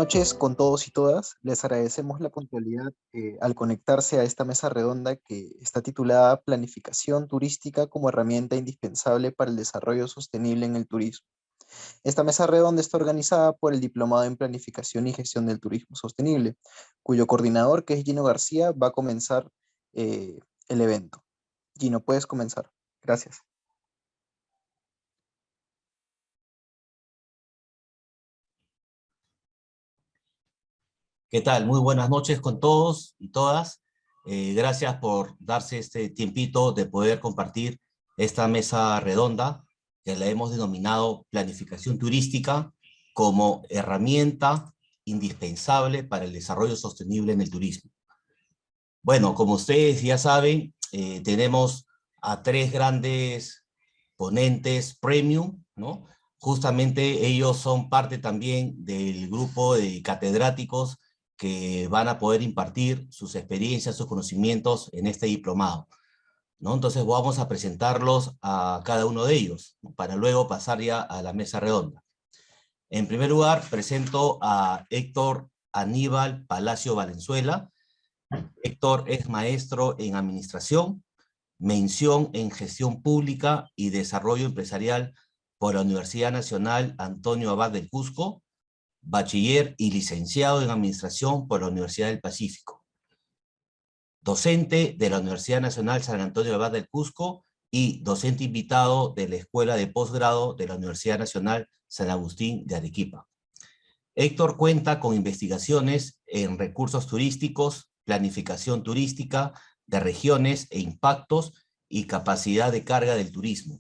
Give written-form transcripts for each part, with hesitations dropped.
noches con todos y todas. Les agradecemos la puntualidad al conectarse a esta mesa redonda que está titulada Planificación turística como herramienta indispensable para el desarrollo sostenible en el turismo. Esta mesa redonda está organizada por el Diplomado en Planificación y Gestión del Turismo Sostenible, cuyo coordinador, que es Gino García, va a comenzar el evento. Gino, puedes comenzar. Gracias. ¿Qué tal? Muy buenas noches con todos y todas. Gracias por darse este tiempito de poder compartir esta mesa redonda que la hemos denominado Planificación Turística como herramienta indispensable para el desarrollo sostenible en el turismo. Bueno, como ustedes ya saben, tenemos a tres grandes ponentes premium, ¿no? Justamente ellos son parte también del grupo de catedráticos que van a poder impartir sus experiencias, sus conocimientos en este diplomado, ¿no? Entonces vamos a presentarlos a cada uno de ellos, ¿no? Para luego pasar ya a la mesa redonda. En primer lugar, presento a Héctor Aníbal Palacio Valenzuela. Héctor es maestro en administración, mención en gestión pública y desarrollo empresarial por la Universidad Nacional Antonio Abad del Cusco, bachiller y licenciado en administración por la Universidad del Pacífico. Docente de la Universidad Nacional San Antonio Abad del Cusco y docente invitado de la Escuela de Posgrado de la Universidad Nacional San Agustín de Arequipa. Héctor cuenta con investigaciones en recursos turísticos, planificación turística de regiones e impactos y capacidad de carga del turismo.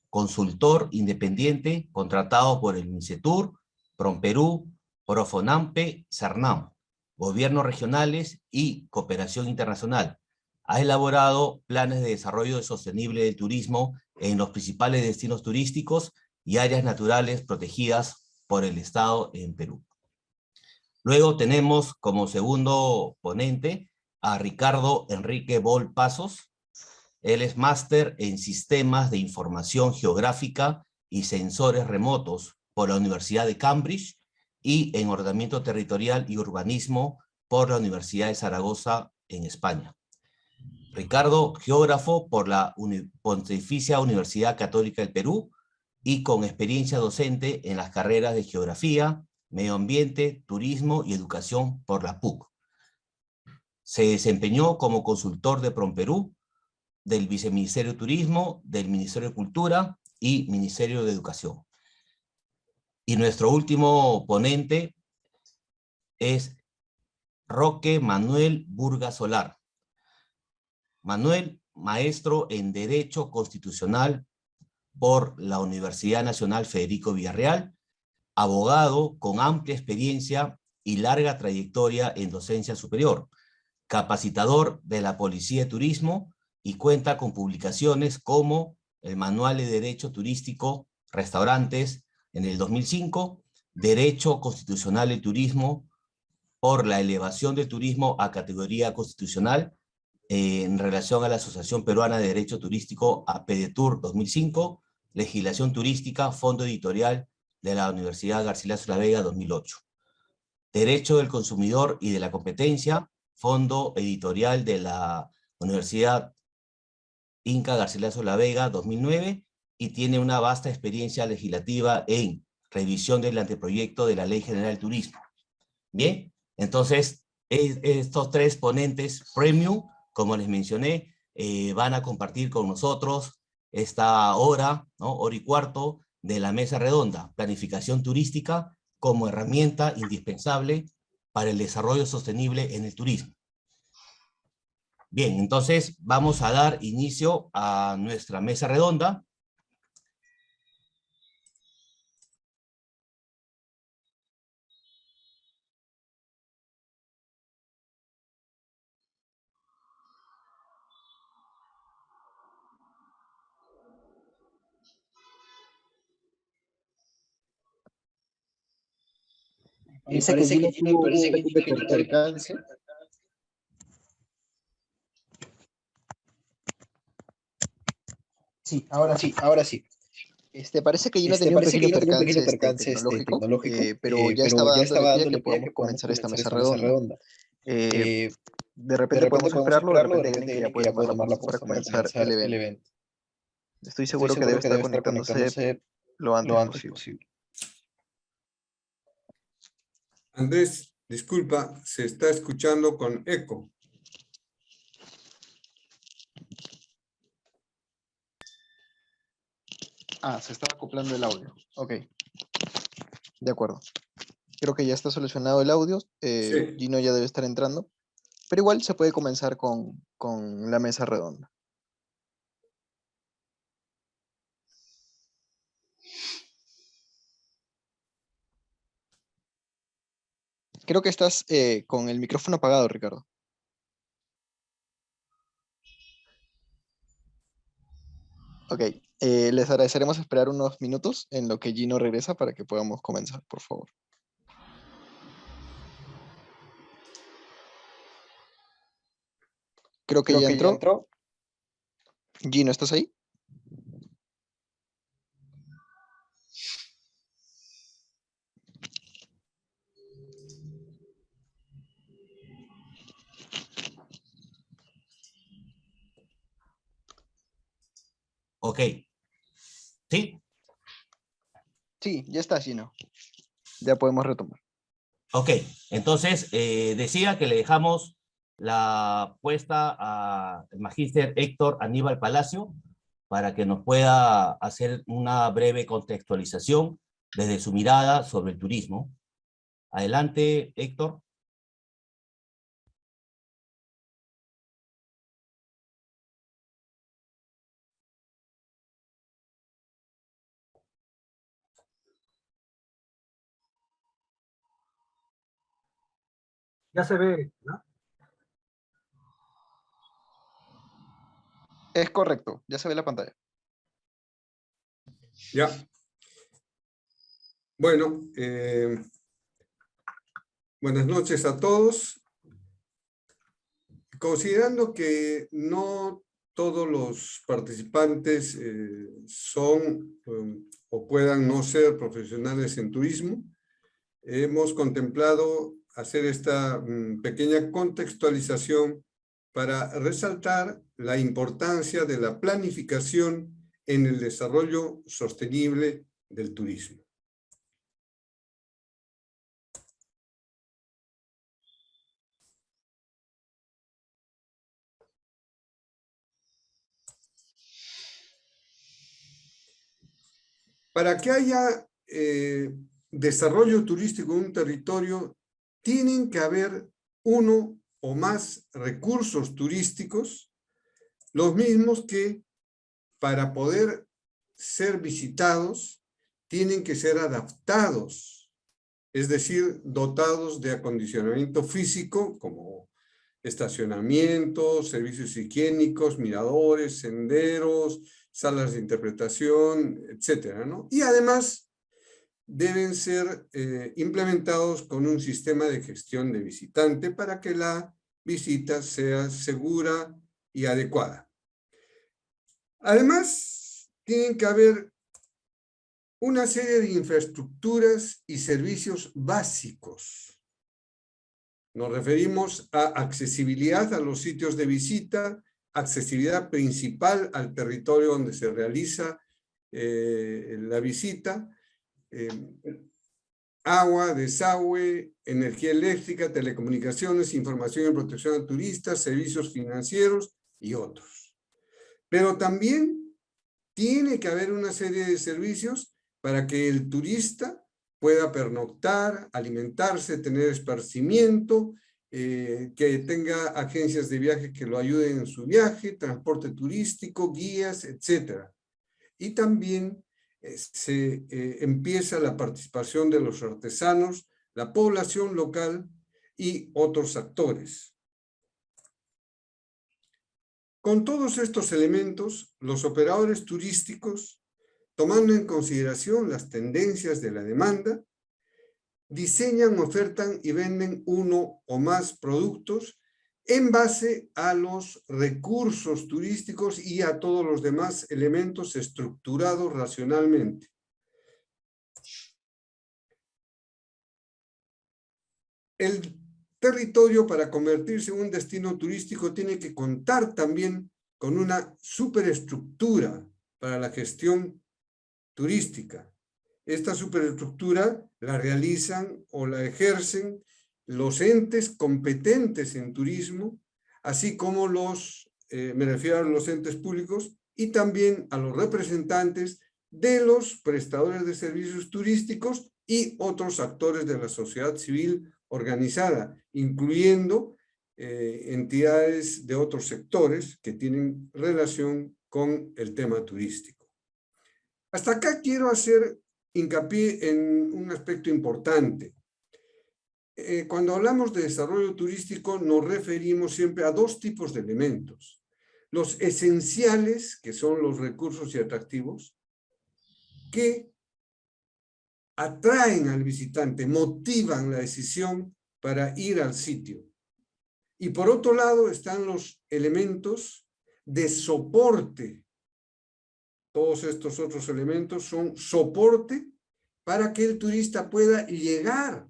Consultor independiente contratado por el MINCETUR, PROMPERÚ, PROFONAMPE, CERNAM, gobiernos regionales y cooperación internacional. Ha elaborado planes de desarrollo sostenible del turismo en los principales destinos turísticos y áreas naturales protegidas por el Estado en Perú. Luego tenemos como segundo ponente a Ricardo Enrique Bol Pasos. Él es máster en Sistemas de Información Geográfica y Sensores Remotos por la Universidad de Cambridge y en Ordenamiento Territorial y Urbanismo por la Universidad de Zaragoza en España. Ricardo, geógrafo por la Pontificia Universidad Católica del Perú y con experiencia docente en las carreras de Geografía, Medio Ambiente, Turismo y Educación por la PUC. Se desempeñó como consultor de PROMPERÚ, del Viceministerio de Turismo, del Ministerio de Cultura y Ministerio de Educación. Y nuestro último ponente es Roque Manuel Burga Solar. Manuel, maestro en Derecho Constitucional por la Universidad Nacional Federico Villarreal, abogado con amplia experiencia y larga trayectoria en docencia superior, capacitador de la Policía de Turismo y cuenta con publicaciones como el Manual de Derecho Turístico, Restaurantes en el 2005, Derecho Constitucional del Turismo por la elevación del turismo a categoría constitucional en relación a la Asociación Peruana de Derecho Turístico APEDETUR 2005, Legislación Turística, Fondo Editorial de la Universidad Garcilaso de la Vega 2008. Derecho del Consumidor y de la Competencia, Fondo Editorial de la Universidad Inca Garcilaso de la Vega 2009, y tiene una vasta experiencia legislativa en revisión del anteproyecto de la Ley General del Turismo. Bien, entonces estos tres ponentes premium, como les mencioné, van a compartir con nosotros esta hora, ¿no? Hora y cuarto de la mesa redonda, planificación turística como herramienta indispensable para el desarrollo sostenible en el turismo. Bien, entonces vamos a dar inicio a nuestra mesa redonda. Parece que Gino tuvo un pequeño percance. Sí, ahora sí. Parece que Gino tenía un pequeño Tenía un pequeño percance percance tecnológico, tecnológico, pero ya pero estaba ya dándole estaba pie a que dándole pie a podamos que podamos comenzar esta comenzar mesa esta mesa redonda. redonda. Eh, de De repente repente podemos podemos esperarlo, de esperarlo, de repente repente alguien que ya alguien que puede ya tomar puede la tomar la posta para posta para comenzar el comenzar el evento. evento. Estoy Estoy seguro que debe seguro que estar debe estar conectándose conectándose lo lo antes antes posible. posible. Andrés, disculpa, se está escuchando con eco. Se está acoplando el audio. Ok, de acuerdo. Creo que ya está solucionado el audio. Sí. Gino ya debe estar entrando. Pero igual se puede comenzar con la mesa redonda. Creo que estás con el micrófono apagado, Ricardo. Ok, les agradeceremos esperar unos minutos en lo que Gino regresa para que podamos comenzar, por favor. Creo que ya entró. Gino, ¿estás ahí? Ok. ¿Sí? Sí, ya está, Gino. Ya podemos retomar. Ok. Entonces, decía que le dejamos la puesta al magíster Héctor Aníbal Palacio para que nos pueda hacer una breve contextualización desde su mirada sobre el turismo. Adelante, Héctor. Ya se ve, ¿no? Es correcto, ya se ve la pantalla. Ya. Bueno, buenas noches a todos. Considerando que no todos los participantes son o puedan no ser profesionales en turismo, hemos contemplado hacer esta pequeña contextualización para resaltar la importancia de la planificación en el desarrollo sostenible del turismo. Para que haya desarrollo turístico en un territorio, tienen que haber uno o más recursos turísticos, los mismos que para poder ser visitados tienen que ser adaptados, es decir, dotados de acondicionamiento físico como estacionamientos, servicios higiénicos, miradores, senderos, salas de interpretación, etcétera, ¿no? Y además deben ser implementados con un sistema de gestión de visitante para que la visita sea segura y adecuada. Además, tienen que haber una serie de infraestructuras y servicios básicos. Nos referimos a accesibilidad a los sitios de visita, accesibilidad principal al territorio donde se realiza la visita, agua, desagüe, energía eléctrica, telecomunicaciones, información y protección a turistas, servicios financieros y otros. Pero también tiene que haber una serie de servicios para que el turista pueda pernoctar, alimentarse, tener esparcimiento, que tenga agencias de viaje que lo ayuden en su viaje, transporte turístico, guías, etc. Y también se empieza la participación de los artesanos, la población local y otros actores. Con todos estos elementos, los operadores turísticos, tomando en consideración las tendencias de la demanda, diseñan, ofertan y venden uno o más productos en base a los recursos turísticos y a todos los demás elementos estructurados racionalmente. El territorio, para convertirse en un destino turístico, tiene que contar también con una superestructura para la gestión turística. Esta superestructura la realizan o la ejercen los entes competentes en turismo, así como me refiero a los entes públicos, y también a los representantes de los prestadores de servicios turísticos y otros actores de la sociedad civil organizada, incluyendo entidades de otros sectores que tienen relación con el tema turístico. Hasta acá quiero hacer hincapié en un aspecto importante. Cuando hablamos de desarrollo turístico nos referimos siempre a dos tipos de elementos. Los esenciales, que son los recursos y atractivos, que atraen al visitante, motivan la decisión para ir al sitio. Y por otro lado están los elementos de soporte. Todos estos otros elementos son soporte para que el turista pueda llegar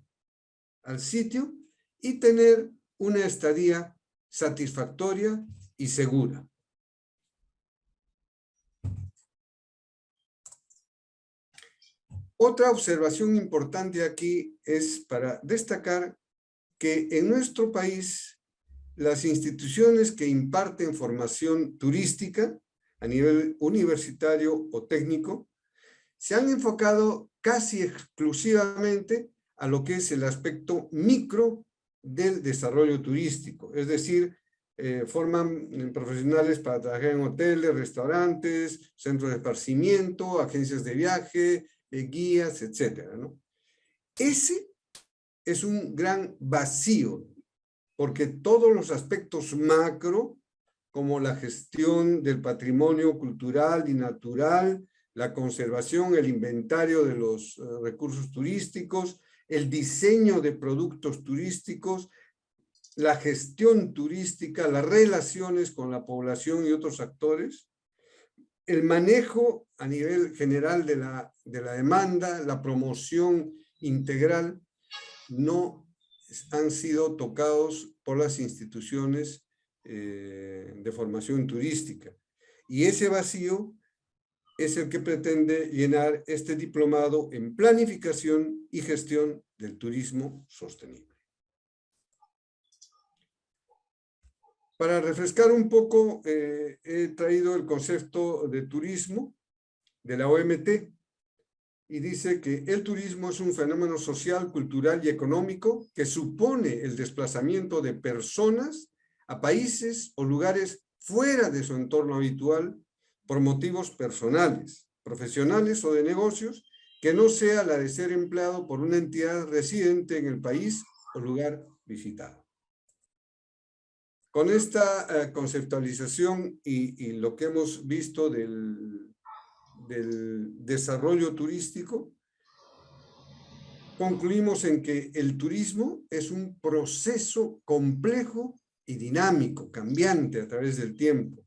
al sitio y tener una estadía satisfactoria y segura. Otra observación importante aquí es para destacar que en nuestro país las instituciones que imparten formación turística a nivel universitario o técnico se han enfocado casi exclusivamente a lo que es el aspecto micro del desarrollo turístico, es decir, forman profesionales para trabajar en hoteles, restaurantes, centros de esparcimiento, agencias de viaje, guías, etcétera, ¿no? Ese es un gran vacío, porque todos los aspectos macro, como la gestión del patrimonio cultural y natural, la conservación, el inventario de los recursos turísticos, el diseño de productos turísticos, la gestión turística, las relaciones con la población y otros actores, el manejo a nivel general de la demanda, la promoción integral, no han sido tocados por las instituciones de formación turística. Y ese vacío es el que pretende llenar este diplomado en planificación y gestión del turismo sostenible. Para refrescar un poco, he traído el concepto de turismo de la OMT y dice que el turismo es un fenómeno social, cultural y económico que supone el desplazamiento de personas a países o lugares fuera de su entorno habitual por motivos personales, profesionales o de negocios, que no sea la de ser empleado por una entidad residente en el país o lugar visitado. Con esta conceptualización y lo que hemos visto del desarrollo turístico, concluimos en que el turismo es un proceso complejo y dinámico, cambiante a través del tiempo.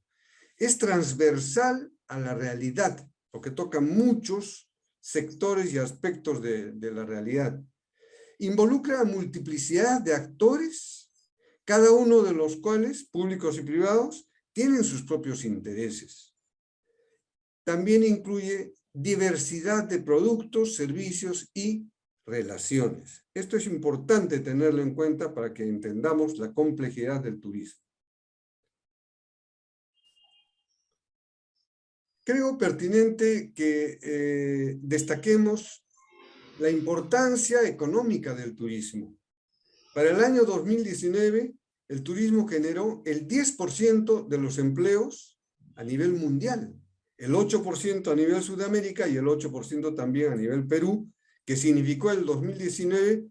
Es transversal a la realidad, porque toca muchos sectores y aspectos de la realidad. Involucra a multiplicidad de actores, cada uno de los cuales, públicos y privados, tienen sus propios intereses. También incluye diversidad de productos, servicios y relaciones. Esto es importante tenerlo en cuenta para que entendamos la complejidad del turismo. Creo pertinente que destaquemos la importancia económica del turismo. Para el año 2019, el turismo generó el 10% de los empleos a nivel mundial, el 8% a nivel Sudamérica y el 8% también a nivel Perú, que significó el 2019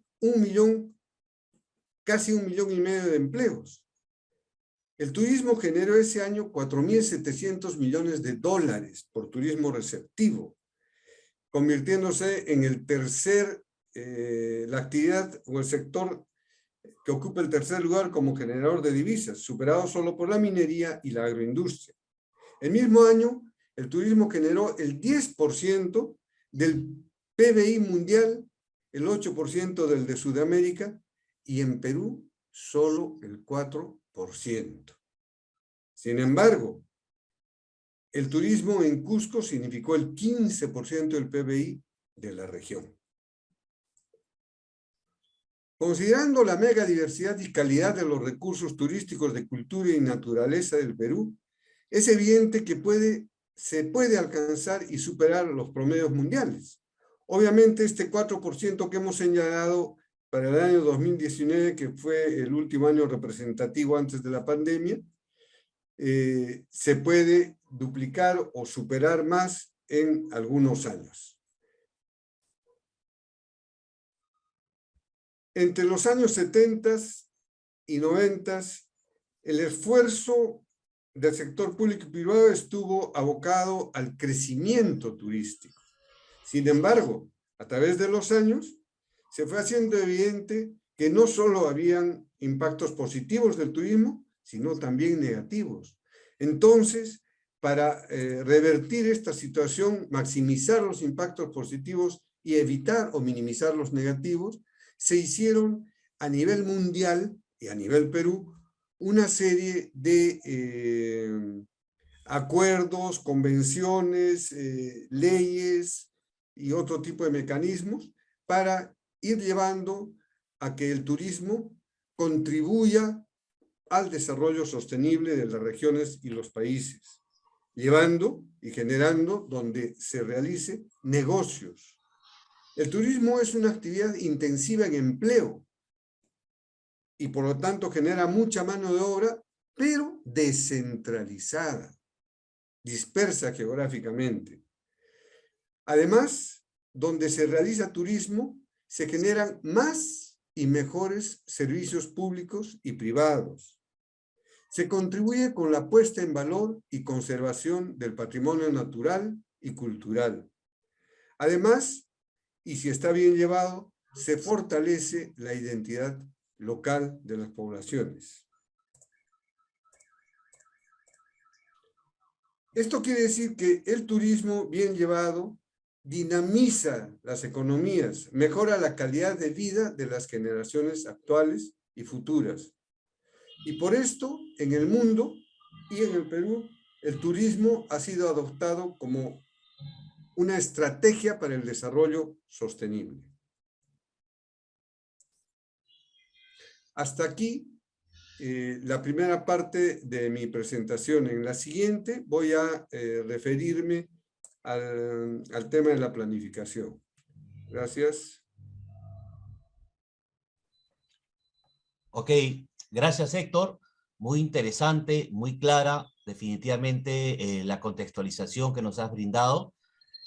casi 1,5 millones de empleos. El turismo generó ese año 4.700 millones de dólares por turismo receptivo, convirtiéndose en el tercer, la actividad o el sector que ocupa el tercer lugar como generador de divisas, superado solo por la minería y la agroindustria. El mismo año, el turismo generó el 10% del PBI mundial, el 8% del de Sudamérica, y en Perú solo el 4%. Sin embargo, el turismo en Cusco significó el 15% del PBI de la región. Considerando la mega diversidad y calidad de los recursos turísticos de cultura y naturaleza del Perú, es evidente que se puede alcanzar y superar los promedios mundiales. Obviamente este 4% que hemos señalado para el año 2019, que fue el último año representativo antes de la pandemia, se puede duplicar o superar más en algunos años. Entre los años 70 y 90, el esfuerzo del sector público y privado estuvo abocado al crecimiento turístico. Sin embargo, a través de los años, se fue haciendo evidente que no solo habían impactos positivos del turismo, sino también negativos. Entonces, para revertir esta situación, maximizar los impactos positivos y evitar o minimizar los negativos, se hicieron a nivel mundial y a nivel Perú una serie de acuerdos, convenciones, leyes y otro tipo de mecanismos para ir llevando a que el turismo contribuya al desarrollo sostenible de las regiones y los países, llevando y generando donde se realice negocios. El turismo es una actividad intensiva en empleo y por lo tanto genera mucha mano de obra, pero descentralizada, dispersa geográficamente. Además, donde se realiza turismo, se generan más y mejores servicios públicos y privados. Se contribuye con la puesta en valor y conservación del patrimonio natural y cultural. Además, y si está bien llevado, se fortalece la identidad local de las poblaciones. Esto quiere decir que el turismo bien llevado dinamiza las economías, mejora la calidad de vida de las generaciones actuales y futuras. Y por esto, en el mundo y en el Perú, el turismo ha sido adoptado como una estrategia para el desarrollo sostenible. Hasta aquí la primera parte de mi presentación. En la siguiente voy a referirme al tema de la planificación. Gracias. Ok, gracias Héctor. Muy interesante, muy clara, definitivamente la contextualización que nos has brindado.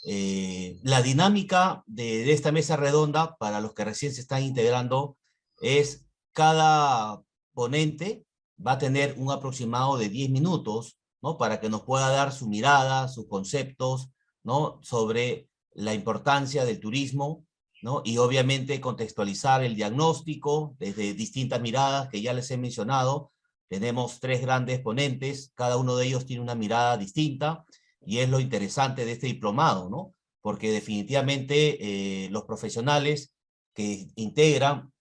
La dinámica de esta mesa redonda, para los que recién se están integrando, es cada ponente va a tener un aproximado de 10 minutos, ¿no? Para que nos pueda dar su mirada, sus conceptos, ¿no? Sobre la importancia del turismo, ¿no? Y obviamente contextualizar el diagnóstico desde distintas miradas que ya les he mencionado. Tenemos 3 grandes ponentes, cada uno de ellos tiene una mirada distinta, y es lo interesante de este diplomado, ¿no? Porque definitivamente los profesionales que integran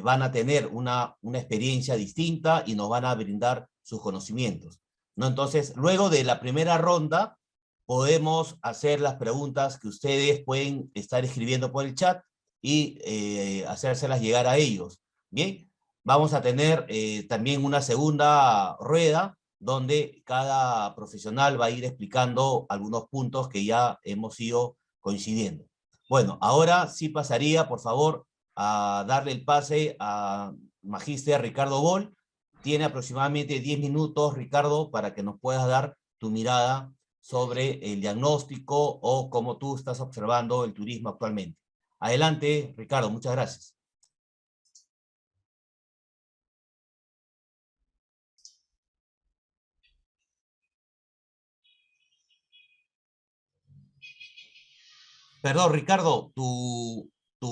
van a tener una experiencia distinta y nos van a brindar sus conocimientos, ¿no? Entonces, luego de la primera ronda, podemos hacer las preguntas que ustedes pueden estar escribiendo por el chat y hacérselas llegar a ellos. Bien, vamos a tener también una segunda rueda donde cada profesional va a ir explicando algunos puntos que ya hemos ido coincidiendo. Bueno, ahora sí pasaría, por favor, a darle el pase a Magíster Ricardo Boll. Tiene aproximadamente 10 minutos, Ricardo, para que nos puedas dar tu mirada sobre el diagnóstico o cómo tú estás observando el turismo actualmente. Adelante, Ricardo, muchas gracias. Perdón, Ricardo, tu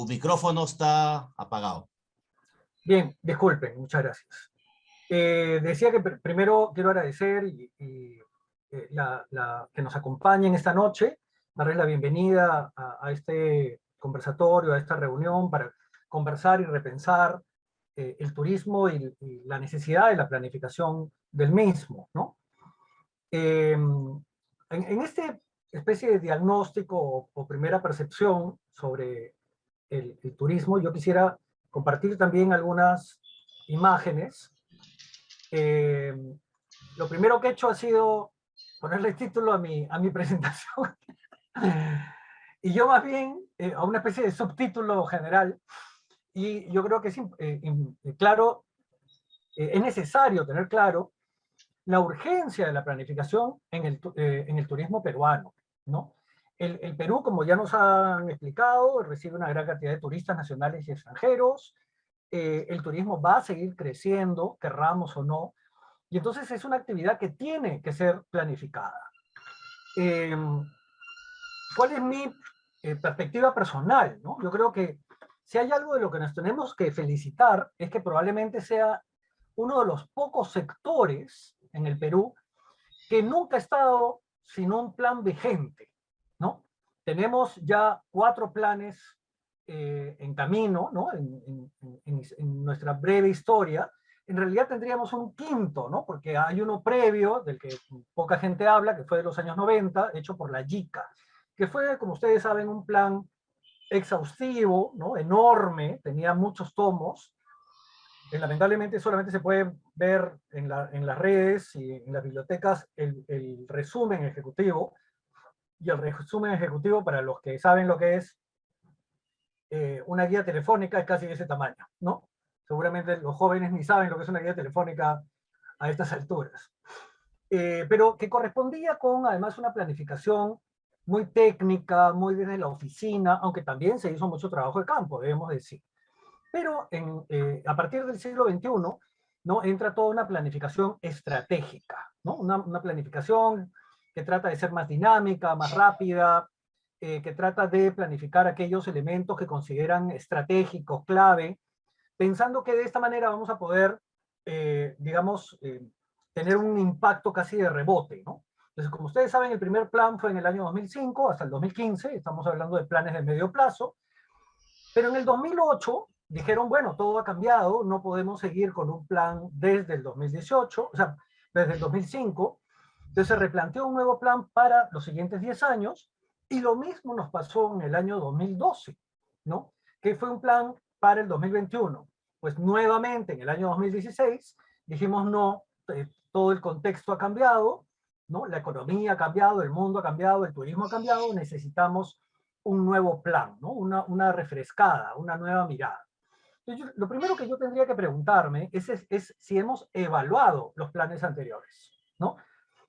micrófono está apagado. Bien, disculpen, muchas gracias. Decía que primero quiero agradecer que nos acompañen esta noche, darles la bienvenida a este conversatorio, a esta reunión para conversar y repensar el turismo y la necesidad de la planificación del mismo, ¿no? En esta especie de diagnóstico o primera percepción sobre el turismo, yo quisiera compartir también algunas imágenes. Lo primero que he hecho ha sido ponerle título a mi presentación. Y yo más bien a una especie de subtítulo general. Y yo creo que es claro, es necesario tener claro la urgencia de la planificación en el turismo peruano, ¿no? El Perú, como ya nos han explicado, recibe una gran cantidad de turistas nacionales y extranjeros. El turismo va a seguir creciendo, querramos o no, y entonces es una actividad que tiene que ser planificada. ¿Cuál es mi perspectiva personal, ¿no? Yo creo que si hay algo de lo que nos tenemos que felicitar es que probablemente sea uno de los pocos sectores en el Perú que nunca ha estado sin un plan vigente, ¿no? Tenemos ya 4 planes en camino, ¿no? En nuestra breve historia. En realidad tendríamos un quinto, ¿no? Porque hay uno previo, del que poca gente habla, que fue de los años 90, hecho por la JICA, que fue, como ustedes saben, un plan exhaustivo, ¿no? Enorme, tenía muchos tomos. Lamentablemente solamente se puede ver en las redes y en las bibliotecas el resumen ejecutivo, y el resumen ejecutivo, para los que saben lo que es una guía telefónica, es casi de ese tamaño, ¿no? Seguramente los jóvenes ni saben lo que es una guía telefónica a estas alturas. Pero que correspondía con, además, una planificación muy técnica, muy desde la oficina, aunque también se hizo mucho trabajo de campo, debemos decir. Pero a partir del siglo XXI, ¿no? Entra toda una planificación estratégica, ¿no? Una planificación que trata de ser más dinámica, más rápida, que trata de planificar aquellos elementos que consideran estratégicos, clave, pensando que de esta manera vamos a poder, digamos, tener un impacto casi de rebote, ¿no? Entonces, como ustedes saben, el primer plan fue en el año 2005 hasta el 2015, estamos hablando de planes de medio plazo, pero en el 2008 dijeron, bueno, todo ha cambiado, no podemos seguir con un plan desde el 2018, o sea, desde el 2005, entonces se replanteó un nuevo plan para los siguientes 10 años, y lo mismo nos pasó en el año 2012, ¿no? Que fue un plan para el 2021. Pues nuevamente en el año 2016 dijimos no, todo el contexto ha cambiado, ¿no? La economía ha cambiado, el mundo ha cambiado, el turismo ha cambiado, necesitamos un nuevo plan, ¿no? Una refrescada, una nueva mirada. Entonces, lo primero que yo tendría que preguntarme es si hemos evaluado los planes anteriores, ¿no?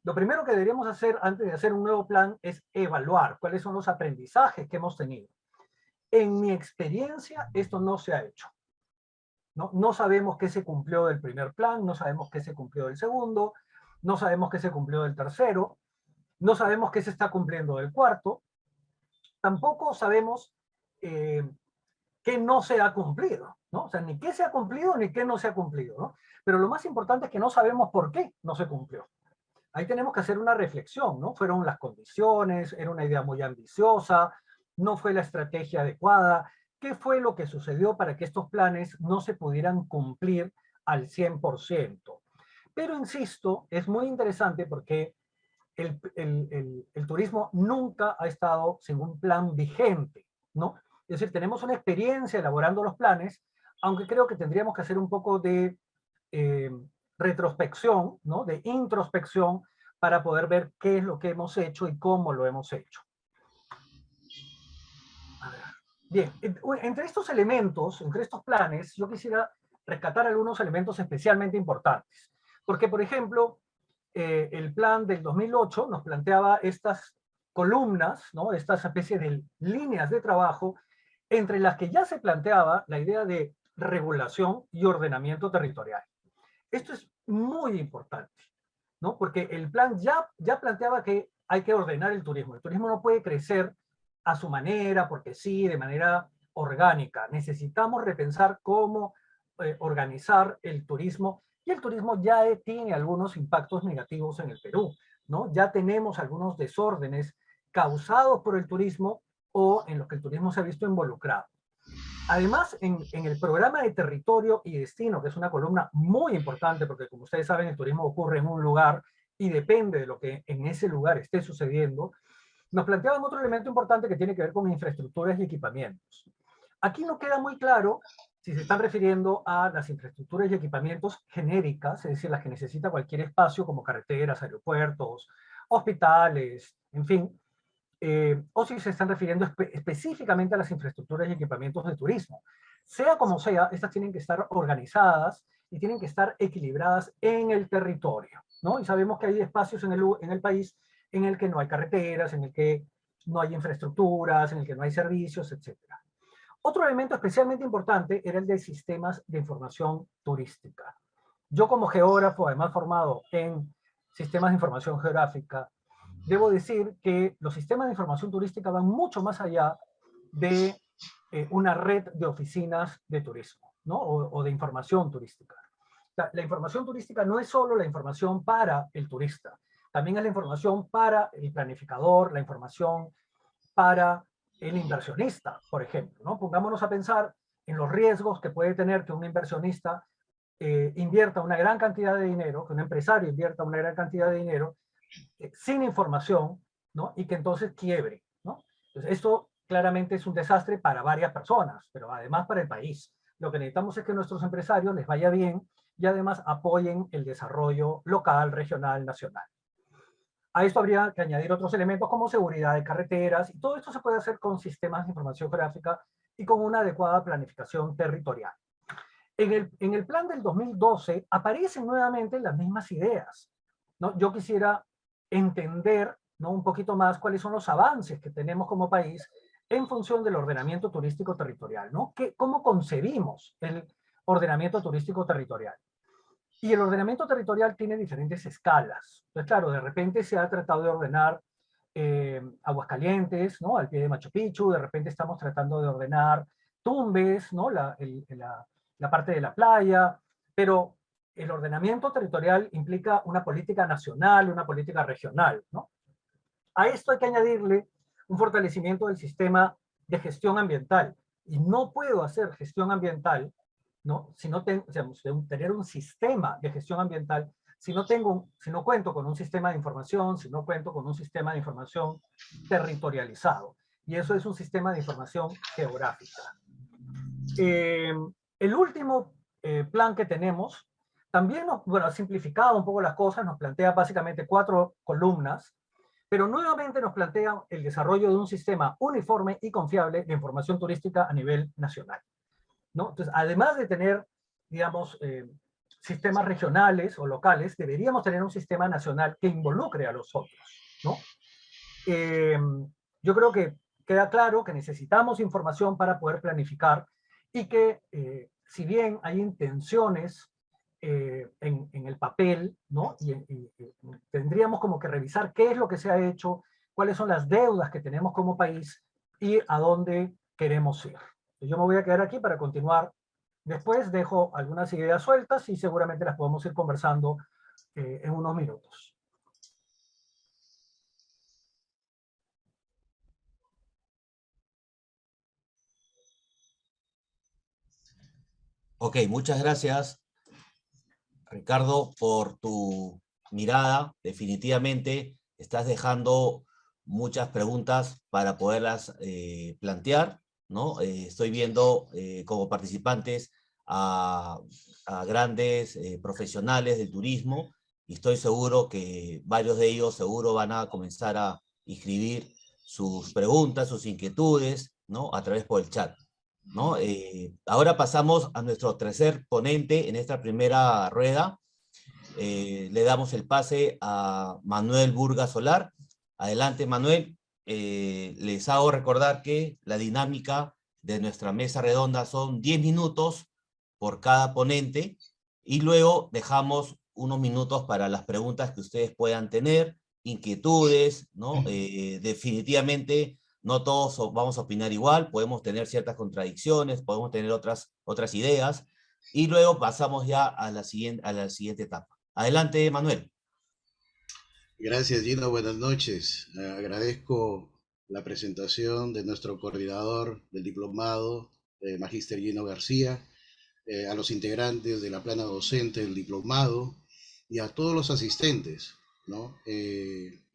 Lo primero que deberíamos hacer antes de hacer un nuevo plan es evaluar cuáles son los aprendizajes que hemos tenido. En mi experiencia, esto no se ha hecho, ¿no? No sabemos qué se cumplió del primer plan, no sabemos qué se cumplió del segundo, no sabemos qué se cumplió del tercero, no sabemos qué se está cumpliendo del cuarto, tampoco sabemos qué no se ha cumplido, ¿no? O sea, ni qué se ha cumplido ni qué no se ha cumplido, ¿no? Pero lo más importante es que no sabemos por qué no se cumplió. Ahí tenemos que hacer una reflexión, ¿no? Fueron las condiciones, era una idea muy ambiciosa, no fue la estrategia adecuada. ¿Qué fue lo que sucedió para que estos planes no se pudieran cumplir al 100%? Pero insisto, es muy interesante porque el turismo nunca ha estado sin un plan vigente, ¿no? Es decir, tenemos una experiencia elaborando los planes, aunque creo que tendríamos que hacer un poco de retrospección, ¿no? De introspección, para poder ver qué es lo que hemos hecho y cómo lo hemos hecho. A ver. Bien, entre estos elementos, entre estos planes, yo quisiera rescatar algunos elementos especialmente importantes. Porque, por ejemplo, el plan del 2008 nos planteaba estas columnas, ¿no? Estas especies de líneas de trabajo, entre las que ya se planteaba la idea de regulación y ordenamiento territorial. Esto es muy importante, ¿no? Porque el plan ya planteaba que hay que ordenar el turismo. El turismo no puede crecer a su manera, porque sí, de manera orgánica. Necesitamos repensar cómo organizar el turismo, y el turismo ya tiene algunos impactos negativos en el Perú, ¿no? Ya tenemos algunos desórdenes causados por el turismo o en los que el turismo se ha visto involucrado. Además, en el programa de territorio y destino, que es una columna muy importante, porque como ustedes saben, el turismo ocurre en un lugar y depende de lo que en ese lugar esté sucediendo, nos planteaban otro elemento importante que tiene que ver con infraestructuras y equipamientos. Aquí no queda muy claro si se están refiriendo a las infraestructuras y equipamientos genéricas, es decir, las que necesita cualquier espacio como carreteras, aeropuertos, hospitales, en fin, o si se están refiriendo específicamente a las infraestructuras y equipamientos de turismo. Sea como sea, estas tienen que estar organizadas y tienen que estar equilibradas en el territorio, ¿no? Y sabemos que hay espacios en el país en el que no hay carreteras, en el que no hay infraestructuras, en el que no hay servicios, etc. Otro elemento especialmente importante era el de sistemas de información turística. Yo como geógrafo, además formado en sistemas de información geográfica, debo decir que los sistemas de información turística van mucho más allá de una red de oficinas de turismo, ¿no? O de información turística. La información turística no es solo la información para el turista, también es la información para el planificador, la información para el inversionista, por ejemplo, ¿no? Pongámonos a pensar en los riesgos que puede tener que un inversionista invierta una gran cantidad de dinero, que un empresario invierta una gran cantidad de dinero sin información, ¿no? Y que entonces quiebre, ¿no? Entonces, esto claramente es un desastre para varias personas, pero además para el país. Lo que necesitamos es que a nuestros empresarios les vaya bien y además apoyen el desarrollo local, regional, nacional. A esto habría que añadir otros elementos como seguridad de carreteras, y todo esto se puede hacer con sistemas de información geográfica y con una adecuada planificación territorial. En el plan del 2012 aparecen nuevamente las mismas ideas, ¿no? Yo quisiera entender, ¿no?, un poquito más cuáles son los avances que tenemos como país en función del ordenamiento turístico territorial, ¿no? ¿Cómo concebimos el ordenamiento turístico territorial? Y el ordenamiento territorial tiene diferentes escalas. Entonces, claro, de repente se ha tratado de ordenar Aguascalientes, ¿no?, al pie de Machu Picchu, de repente estamos tratando de ordenar Tumbes, ¿no?, la parte de la playa, pero el ordenamiento territorial implica una política nacional, una política regional, ¿no? A esto hay que añadirle un fortalecimiento del sistema de gestión ambiental. Y no puedo hacer gestión ambiental, ¿no?, si no tengo, tener un sistema de gestión ambiental, si no cuento con un sistema de información, si no cuento con un sistema de información territorializado. Y eso es un sistema de información geográfica. El último plan que tenemos también ha simplificado un poco las cosas, nos plantea básicamente 4 columnas, pero nuevamente nos plantea el desarrollo de un sistema uniforme y confiable de información turística a nivel nacional, ¿no? Entonces, además de tener, digamos, sistemas regionales o locales, deberíamos tener un sistema nacional que involucre a los otros, ¿no? Yo creo que queda claro que necesitamos información para poder planificar y que, si bien hay intenciones en el papel, ¿no?, y tendríamos como que revisar qué es lo que se ha hecho, cuáles son las deudas que tenemos como país y a dónde queremos ir. Yo me voy a quedar aquí para continuar. Después dejo algunas ideas sueltas y seguramente las podemos ir conversando en unos minutos. Ok, muchas gracias, Ricardo, por tu mirada. Definitivamente estás dejando muchas preguntas para poderlas plantear, ¿no? Estoy viendo como participantes a grandes profesionales del turismo y estoy seguro que varios de ellos seguro van a comenzar a escribir sus preguntas, sus inquietudes, ¿no?, a través por el chat, ¿no? Ahora pasamos a nuestro tercer ponente en esta primera rueda. Le damos el pase a Manuel Burga Solar. Adelante, Manuel. Les hago recordar que la dinámica de nuestra mesa redonda son 10 minutos por cada ponente y luego dejamos unos minutos para las preguntas que ustedes puedan tener, inquietudes, ¿no? Definitivamente no todos vamos a opinar igual, podemos tener ciertas contradicciones, podemos tener otras ideas, y luego pasamos ya a la siguiente etapa. Adelante, Manuel. Gracias, Gino. Buenas noches. Agradezco la presentación de nuestro coordinador del diplomado, Magíster Gino García, a los integrantes de la plana docente del diplomado y a todos los asistentes, ¿no?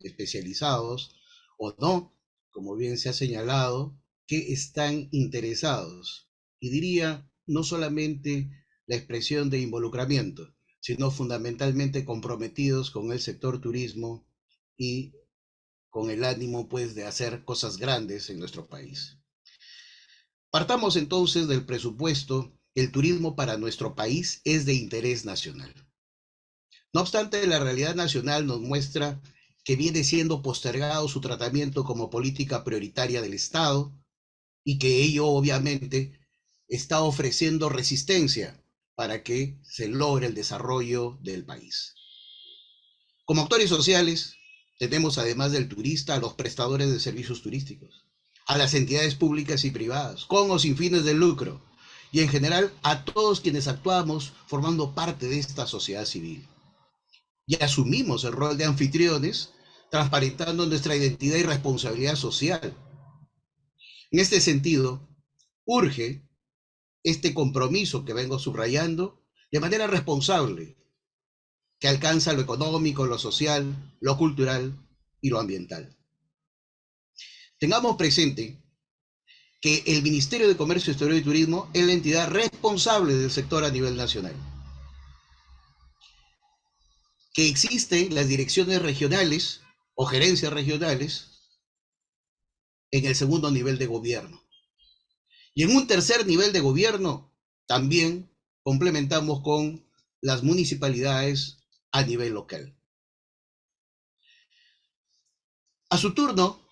Especializados o no, como bien se ha señalado, que están interesados. Y diría, no solamente la expresión de involucramiento, sino fundamentalmente comprometidos con el sector turismo y con el ánimo, pues, de hacer cosas grandes en nuestro país. Partamos entonces del presupuesto que el turismo para nuestro país es de interés nacional. No obstante, la realidad nacional nos muestra que viene siendo postergado su tratamiento como política prioritaria del Estado y que ello obviamente está ofreciendo resistencia para que se logre el desarrollo del país. Como actores sociales, tenemos además del turista a los prestadores de servicios turísticos, a las entidades públicas y privadas, con o sin fines de lucro, y en general a todos quienes actuamos formando parte de esta sociedad civil. Y asumimos el rol de anfitriones, transparentando nuestra identidad y responsabilidad social. En este sentido, urge este compromiso que vengo subrayando de manera responsable, que alcanza lo económico, lo social, lo cultural y lo ambiental. Tengamos presente que el Ministerio de Comercio Exterior y Turismo es la entidad responsable del sector a nivel nacional. Que existen las direcciones regionales o gerencias regionales en el segundo nivel de gobierno. Y en un tercer nivel de gobierno también complementamos con las municipalidades a nivel local. A su turno,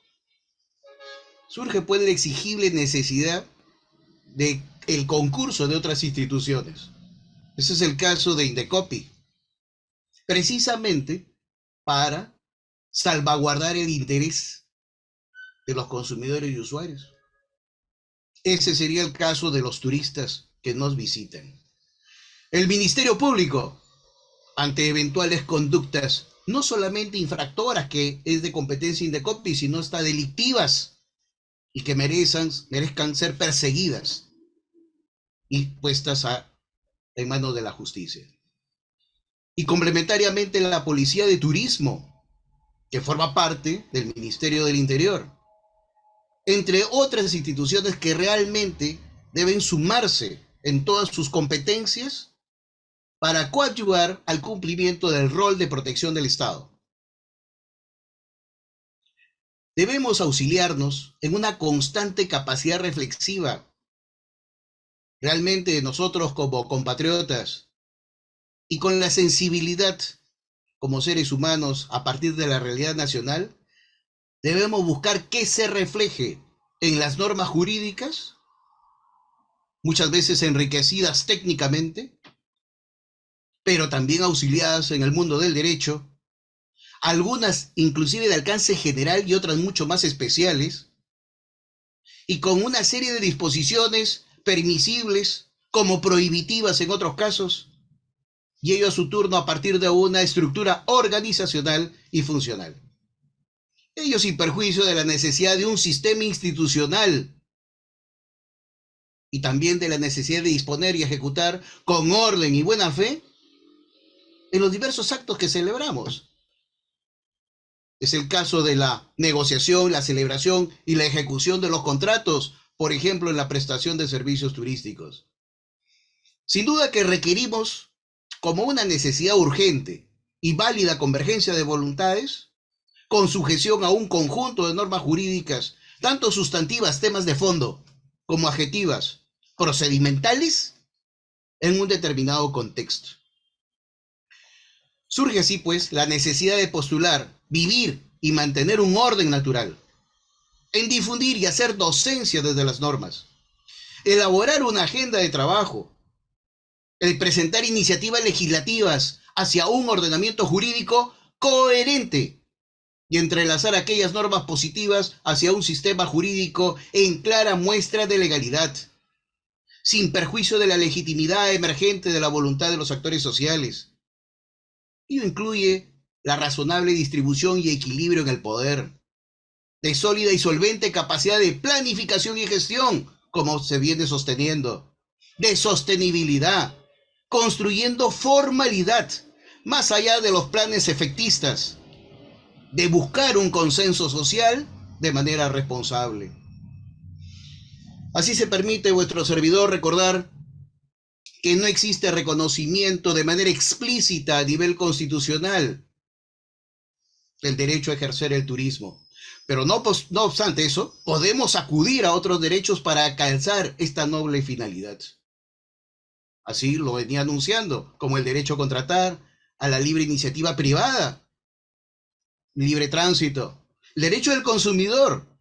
surge pues la exigible necesidad de el concurso de otras instituciones. Ese es el caso de Indecopi, precisamente para salvaguardar el interés de los consumidores y usuarios. Ese sería el caso de los turistas que nos visitan. El Ministerio Público, ante eventuales conductas, no solamente infractoras, que es de competencia Indecopi, sino hasta delictivas y que merezcan ser perseguidas y puestas en manos de la justicia. Y complementariamente la Policía de Turismo, que forma parte del Ministerio del Interior, entre otras instituciones que realmente deben sumarse en todas sus competencias para coadyuvar al cumplimiento del rol de protección del Estado. Debemos auxiliarnos en una constante capacidad reflexiva. Realmente nosotros como compatriotas y con la sensibilidad como seres humanos a partir de la realidad nacional, debemos buscar que se refleje en las normas jurídicas, muchas veces enriquecidas técnicamente, pero también auxiliadas en el mundo del derecho, algunas inclusive de alcance general y otras mucho más especiales, y con una serie de disposiciones permisibles como prohibitivas en otros casos, y ello a su turno a partir de una estructura organizacional y funcional. Ello sin perjuicio de la necesidad de un sistema institucional y también de la necesidad de disponer y ejecutar con orden y buena fe en los diversos actos que celebramos. Es el caso de la negociación, la celebración y la ejecución de los contratos, por ejemplo, en la prestación de servicios turísticos. Sin duda que requerimos, como una necesidad urgente y válida convergencia de voluntades, con sujeción a un conjunto de normas jurídicas, tanto sustantivas, temas de fondo, como adjetivas, procedimentales, en un determinado contexto. Surge así, pues, la necesidad de postular, vivir y mantener un orden natural, en difundir y hacer docencia desde las normas, elaborar una agenda de trabajo, el presentar iniciativas legislativas hacia un ordenamiento jurídico coherente y entrelazar aquellas normas positivas hacia un sistema jurídico en clara muestra de legalidad. sin perjuicio de la legitimidad emergente de la voluntad de los actores sociales. Ello incluye la razonable distribución y equilibrio en el poder, de sólida y solvente capacidad de planificación y gestión, como se viene sosteniendo, de sostenibilidad, construyendo formalidad, más allá de los planes efectistas, de buscar un consenso social de manera responsable. Así se permite vuestro servidor recordar que no existe reconocimiento de manera explícita a nivel constitucional del derecho a ejercer el turismo. Pero no obstante eso, podemos acudir a otros derechos para alcanzar esta noble finalidad. Así lo venía anunciando, como el derecho a contratar, a la libre iniciativa privada, libre tránsito, el derecho del consumidor,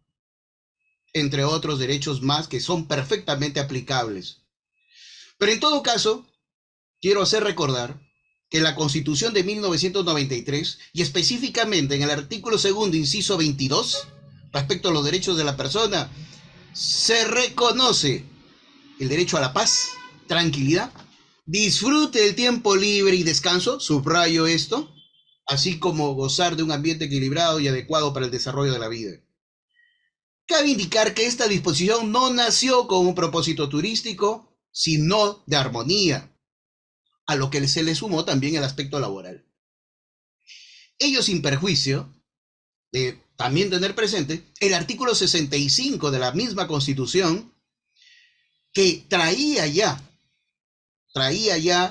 entre otros derechos más que son perfectamente aplicables. Pero en todo caso, quiero hacer recordar que la Constitución de 1993, y específicamente en el artículo 2, inciso 22, respecto a los derechos de la persona, se reconoce el derecho a la paz, tranquilidad, disfrute del tiempo libre y descanso, subrayo esto, así como gozar de un ambiente equilibrado y adecuado para el desarrollo de la vida. Cabe indicar que esta disposición no nació con un propósito turístico, sino de armonía, a lo que se le sumó también el aspecto laboral. Ello sin perjuicio de también tener presente el artículo 65 de la misma Constitución, que traía ya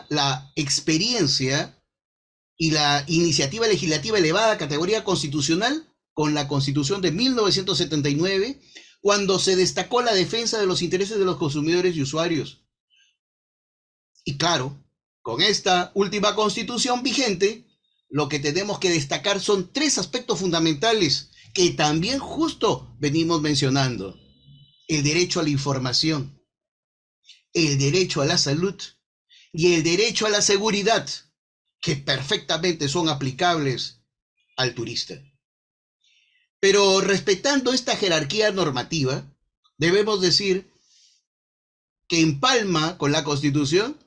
la experiencia y la iniciativa legislativa elevada a categoría constitucional con la Constitución de 1979, cuando se destacó la defensa de los intereses de los consumidores y usuarios. Y claro, con esta última Constitución vigente, lo que tenemos que destacar son tres aspectos fundamentales que también justo venimos mencionando: el derecho a la información, el derecho a la salud y el derecho a la seguridad, que perfectamente son aplicables al turista. Pero respetando esta jerarquía normativa, debemos decir que empalma con la Constitución,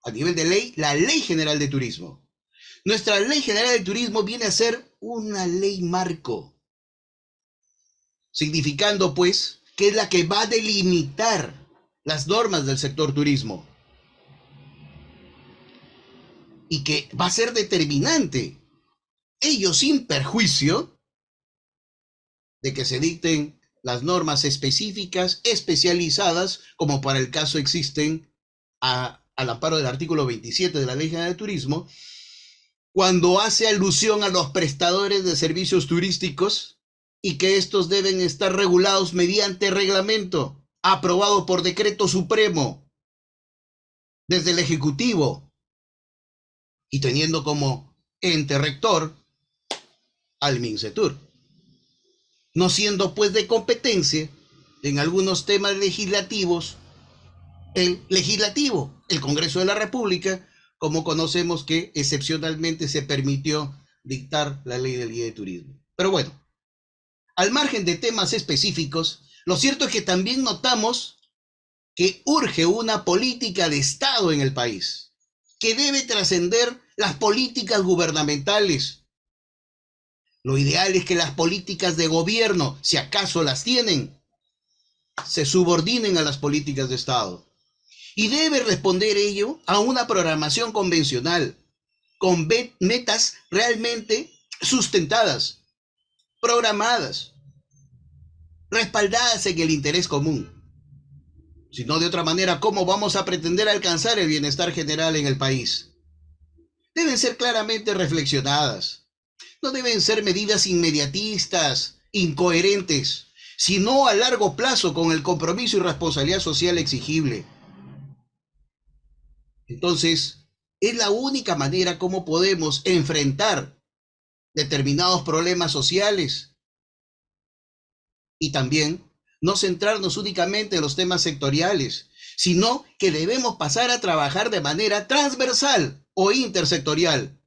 a nivel de ley, la Ley General de Turismo. Nuestra Ley General de Turismo viene a ser una ley marco, significando pues que es la que va a delimitar las normas del sector turismo y que va a ser determinante, ello sin perjuicio de que se dicten las normas específicas, especializadas, como para el caso existen al amparo del artículo 27 de la Ley General de Turismo, cuando hace alusión a los prestadores de servicios turísticos y que estos deben estar regulados mediante reglamento aprobado por decreto supremo desde el Ejecutivo y teniendo como ente rector al MINCETUR, no siendo pues de competencia en algunos temas legislativos el legislativo, el Congreso de la República, como conocemos que excepcionalmente se permitió dictar la ley del guía de turismo. Pero bueno, al margen de temas específicos, lo cierto es que también notamos que urge una política de Estado en el país, que debe trascender las políticas gubernamentales. Lo ideal es que las políticas de gobierno, si acaso las tienen, se subordinen a las políticas de Estado. Y debe responder ello a una programación convencional, con metas realmente sustentadas, programadas, respaldadas en el interés común. Si no, de otra manera, ¿cómo vamos a pretender alcanzar el bienestar general en el país? Deben ser claramente reflexionadas. No deben ser medidas inmediatistas, incoherentes, sino a largo plazo con el compromiso y responsabilidad social exigible. Entonces, es la única manera como podemos enfrentar determinados problemas sociales y también no centrarnos únicamente en los temas sectoriales, sino que debemos pasar a trabajar de manera transversal o intersectorial.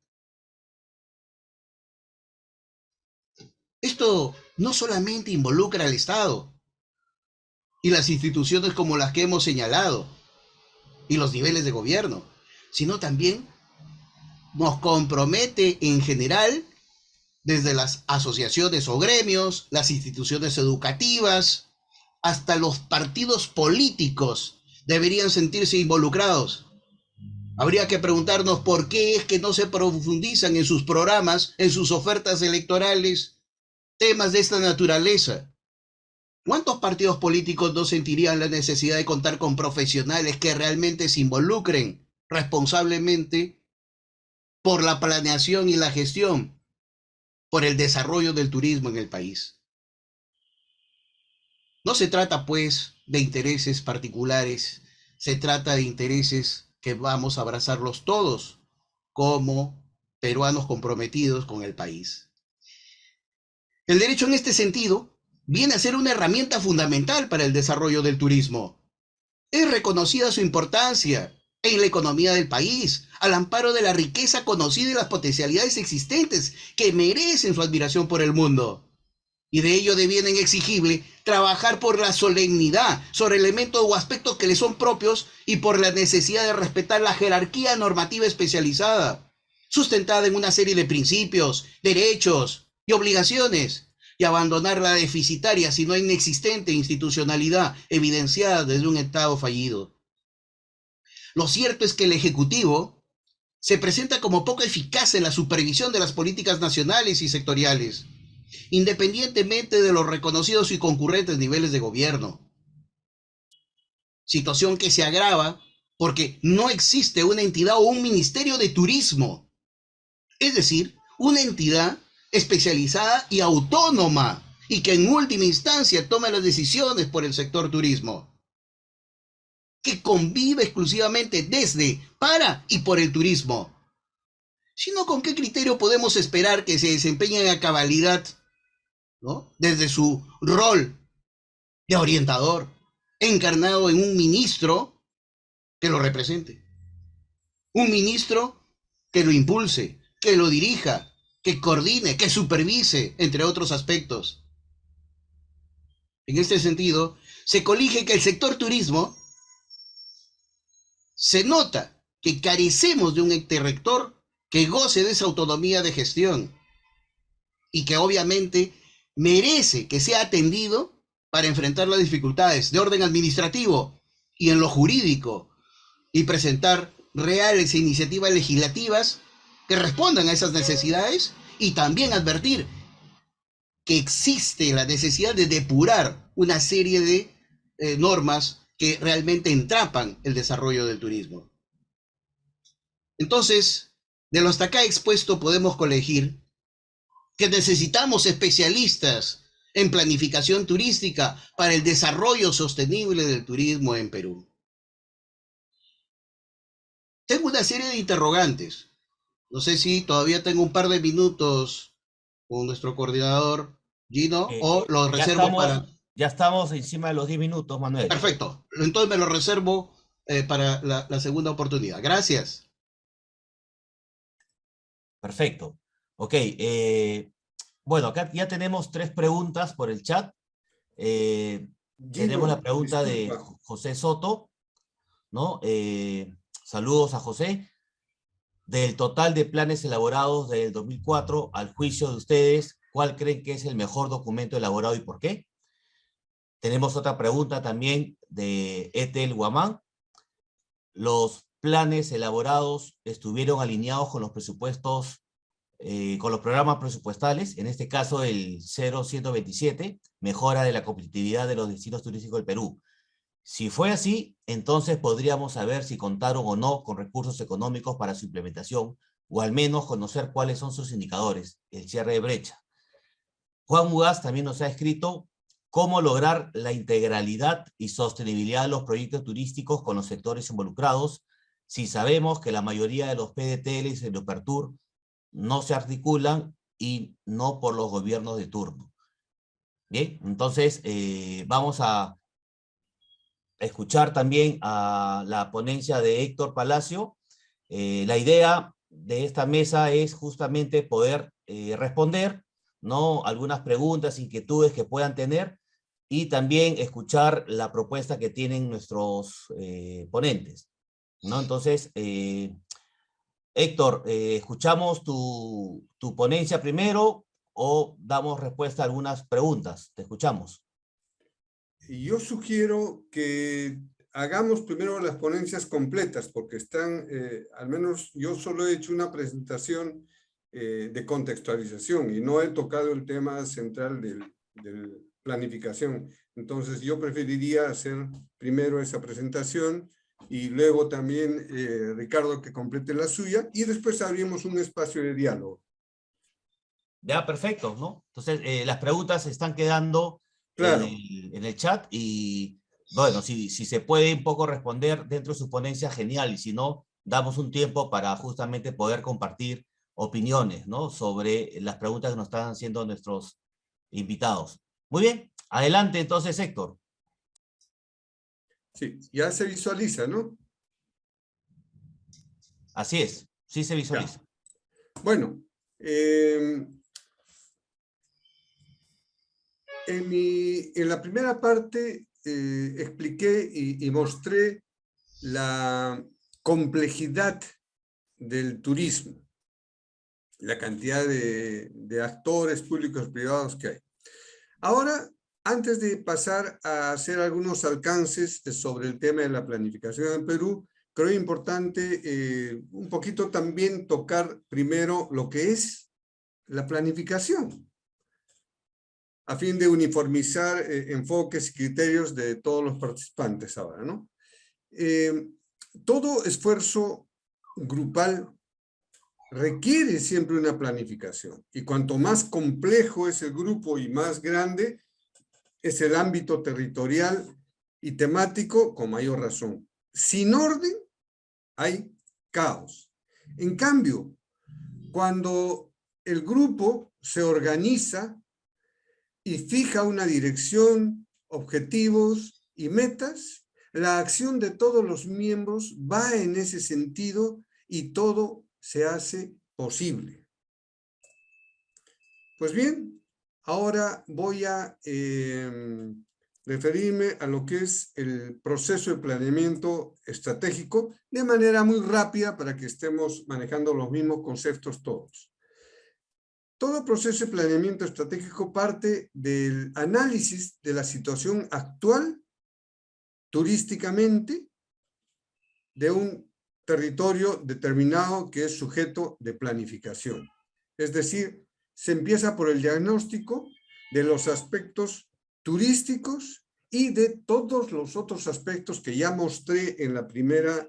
Esto no solamente involucra al Estado y las instituciones como las que hemos señalado, y los niveles de gobierno, sino también nos compromete en general desde las asociaciones o gremios, las instituciones educativas, hasta los partidos políticos deberían sentirse involucrados. Habría que preguntarnos por qué es que no se profundizan en sus programas, en sus ofertas electorales, temas de esta naturaleza. ¿Cuántos partidos políticos no sentirían la necesidad de contar con profesionales que realmente se involucren responsablemente por la planeación y la gestión, por el desarrollo del turismo en el país? No se trata, pues, de intereses particulares, se trata de intereses que vamos a abrazarlos todos como peruanos comprometidos con el país. El derecho en este sentido viene a ser una herramienta fundamental para el desarrollo del turismo. Es reconocida su importancia en la economía del país, al amparo de la riqueza conocida y las potencialidades existentes que merecen su admiración por el mundo. Y de ello deviene exigible trabajar por la solemnidad sobre elementos o aspectos que le son propios y por la necesidad de respetar la jerarquía normativa especializada, sustentada en una serie de principios, derechos y obligaciones, y abandonar la deficitaria, si no inexistente, institucionalidad evidenciada desde un Estado fallido. Lo cierto es que el Ejecutivo se presenta como poco eficaz en la supervisión de las políticas nacionales y sectoriales, independientemente de los reconocidos y concurrentes niveles de gobierno. Situación que se agrava porque no existe una entidad o un ministerio de turismo, es decir, una entidad especializada y autónoma y que en última instancia toma las decisiones por el sector turismo, que convive exclusivamente desde, para y por el turismo. Sino, ¿con qué criterio podemos esperar que se desempeñen a cabalidad, ¿no?, desde su rol de orientador, encarnado en un ministro que lo represente? Un ministro que lo impulse, que lo dirija, que coordine, que supervise, entre otros aspectos. En este sentido, se colige que el sector turismo se nota que carecemos de un ente rector que goce de esa autonomía de gestión y que obviamente merece que sea atendido para enfrentar las dificultades de orden administrativo y en lo jurídico y presentar reales iniciativas legislativas que respondan a esas necesidades, y también advertir que existe la necesidad de depurar una serie de normas que realmente entrapan el desarrollo del turismo. Entonces, de lo hasta acá expuesto podemos colegir que necesitamos especialistas en planificación turística para el desarrollo sostenible del turismo en Perú. Tengo una serie de interrogantes. No sé si todavía tengo un par de minutos con nuestro coordinador Gino, o lo reservo para... Ya estamos encima de los 10 minutos, Manuel. Perfecto. Entonces me lo reservo para la segunda oportunidad. Gracias. Perfecto. Ok. Bueno, acá ya tenemos 3 preguntas por el chat. Tenemos la pregunta de José Soto, ¿no? Saludos a José. Del total de planes elaborados del 2004, al juicio de ustedes, ¿cuál creen que es el mejor documento elaborado y por qué? Tenemos otra pregunta también de Etel Guamán. ¿Los planes elaborados estuvieron alineados con los presupuestos, con los programas presupuestales? En este caso, el 0127, mejora de la competitividad de los destinos turísticos del Perú. Si fue así, entonces podríamos saber si contaron o no con recursos económicos para su implementación, o al menos conocer cuáles son sus indicadores, el cierre de brecha. Juan Mugaz también nos ha escrito cómo lograr la integralidad y sostenibilidad de los proyectos turísticos con los sectores involucrados, si sabemos que la mayoría de los PDTLs y los Pertur no se articulan y no por los gobiernos de turno. Bien, entonces vamos a escuchar también a la ponencia de Héctor Palacio. La idea de esta mesa es justamente poder responder, ¿no?, algunas preguntas, inquietudes que puedan tener, y también escuchar la propuesta que tienen nuestros ponentes. ¿no? Entonces, Héctor, ¿escuchamos tu ponencia primero o damos respuesta a algunas preguntas? Te escuchamos. Y yo sugiero que hagamos primero las ponencias completas, porque están, al menos yo solo he hecho una presentación de contextualización y no he tocado el tema central del planificación. Entonces yo preferiría hacer primero esa presentación y luego también Ricardo que complete la suya y después abrimos un espacio de diálogo. Ya, perfecto, ¿no? Entonces, las preguntas se están quedando Claro. en el chat y, bueno, si se puede un poco responder dentro de su ponencia, genial, y si no, damos un tiempo para justamente poder compartir opiniones, ¿no? Sobre las preguntas que nos están haciendo nuestros invitados. Muy bien, adelante entonces, Héctor. Sí, ya se visualiza, ¿no? Así es, sí se visualiza. Ya. Bueno, en la primera parte expliqué y mostré la complejidad del turismo, la cantidad de actores públicos y privados que hay. Ahora, antes de pasar a hacer algunos alcances sobre el tema de la planificación en Perú, creo importante un poquito también tocar primero lo que es la planificación, a fin de uniformizar enfoques y criterios de todos los participantes ahora, ¿no? Todo esfuerzo grupal requiere siempre una planificación, y cuanto más complejo es el grupo y más grande es el ámbito territorial y temático, con mayor razón. Sin orden hay caos. En cambio, cuando el grupo se organiza y fija una dirección, objetivos y metas, la acción de todos los miembros va en ese sentido y todo se hace posible. Pues bien, ahora voy a referirme a lo que es el proceso de planeamiento estratégico de manera muy rápida para que estemos manejando los mismos conceptos todos. Todo proceso de planeamiento estratégico parte del análisis de la situación actual turísticamente de un territorio determinado que es sujeto de planificación. Es decir, se empieza por el diagnóstico de los aspectos turísticos y de todos los otros aspectos que ya mostré en la primera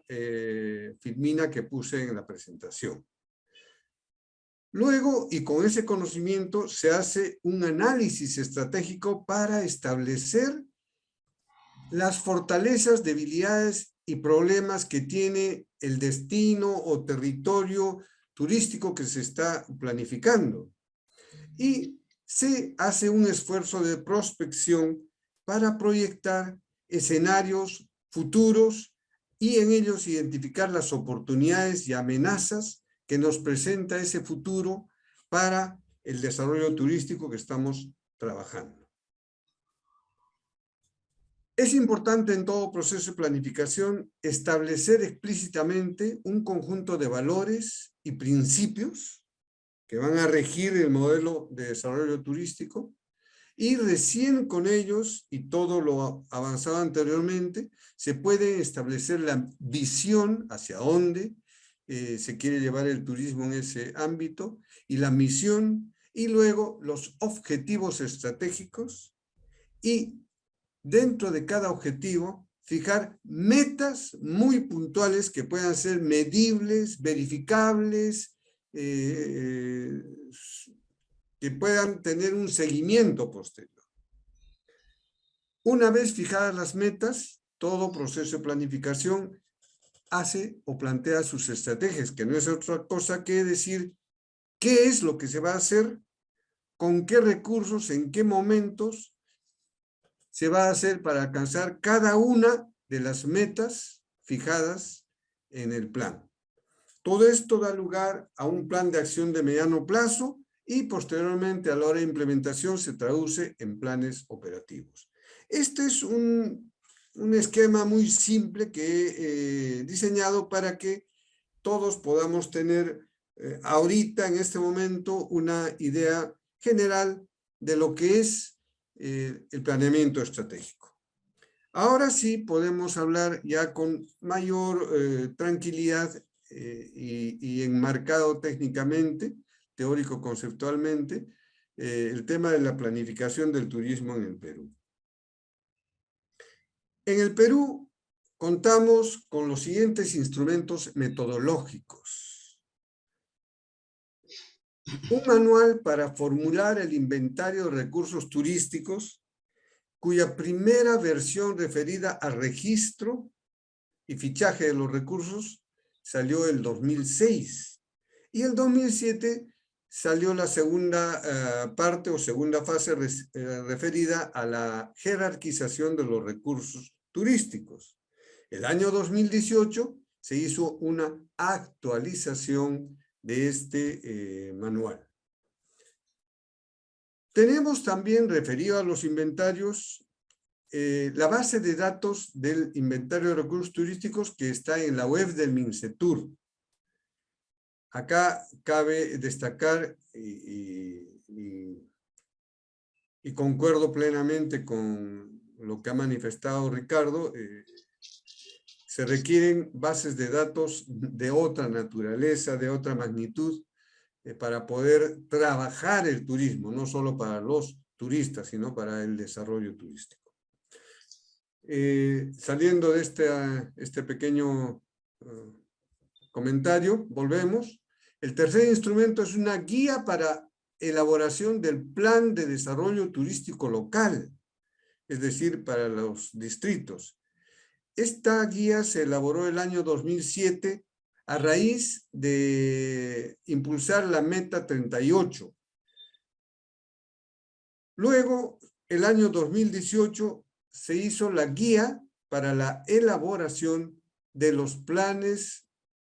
filmina que puse en la presentación. Luego, y con ese conocimiento, se hace un análisis estratégico para establecer las fortalezas, debilidades y problemas que tiene el destino o territorio turístico que se está planificando. Y se hace un esfuerzo de prospección para proyectar escenarios futuros y en ellos identificar las oportunidades y amenazas que nos presenta ese futuro para el desarrollo turístico que estamos trabajando. Es importante en todo proceso de planificación establecer explícitamente un conjunto de valores y principios que van a regir el modelo de desarrollo turístico, y recién con ellos y todo lo avanzado anteriormente se puede establecer la visión hacia dónde se quiere llevar el turismo en ese ámbito, y la misión, y luego los objetivos estratégicos, y dentro de cada objetivo fijar metas muy puntuales que puedan ser medibles, verificables, que puedan tener un seguimiento posterior. Una vez fijadas las metas, todo proceso de planificación hace o plantea sus estrategias, que no es otra cosa que decir qué es lo que se va a hacer, con qué recursos, en qué momentos se va a hacer para alcanzar cada una de las metas fijadas en el plan. Todo esto da lugar a un plan de acción de mediano plazo y posteriormente a la hora de implementación se traduce en planes operativos. Este es un un esquema muy simple que he diseñado para que todos podamos tener ahorita, en este momento, una idea general de lo que es el planeamiento estratégico. Ahora sí podemos hablar ya con mayor tranquilidad y enmarcado técnicamente, teórico-conceptualmente, el tema de la planificación del turismo en el Perú. En el Perú contamos con los siguientes instrumentos metodológicos. Un manual para formular el inventario de recursos turísticos, cuya primera versión referida al registro y fichaje de los recursos salió el 2006. Y el 2007 salió la segunda parte o segunda fase referida a la jerarquización de los recursos turísticos. El año 2018 se hizo una actualización de este manual. Tenemos también, referido a los inventarios, la base de datos del inventario de recursos turísticos que está en la web del MINCETUR. Acá cabe destacar, y concuerdo plenamente con lo que ha manifestado Ricardo, se requieren bases de datos de otra naturaleza, de otra magnitud, para poder trabajar el turismo, no solo para los turistas, sino para el desarrollo turístico. Saliendo de este pequeño comentario, volvemos. El tercer instrumento es una guía para elaboración del plan de desarrollo turístico local, es decir, para los distritos. Esta guía se elaboró el año 2007 a raíz de impulsar la Meta 38. Luego, el año 2018, se hizo la guía para la elaboración de los planes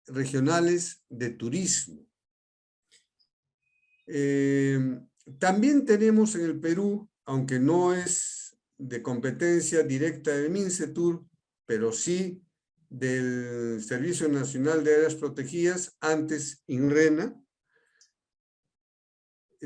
regionales de turismo. También tenemos en el Perú, aunque no es de competencia directa del MINCETUR, pero sí del Servicio Nacional de Áreas Protegidas, antes INRENA,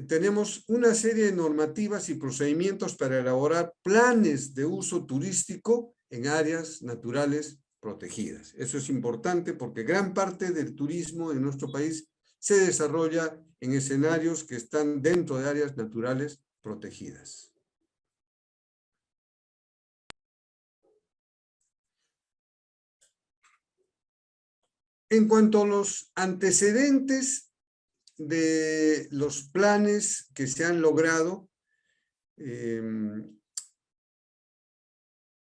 tenemos una serie de normativas y procedimientos para elaborar planes de uso turístico en áreas naturales protegidas. Eso es importante porque gran parte del turismo en nuestro país se desarrolla en escenarios que están dentro de áreas naturales protegidas. En cuanto a los antecedentes de los planes que se han logrado,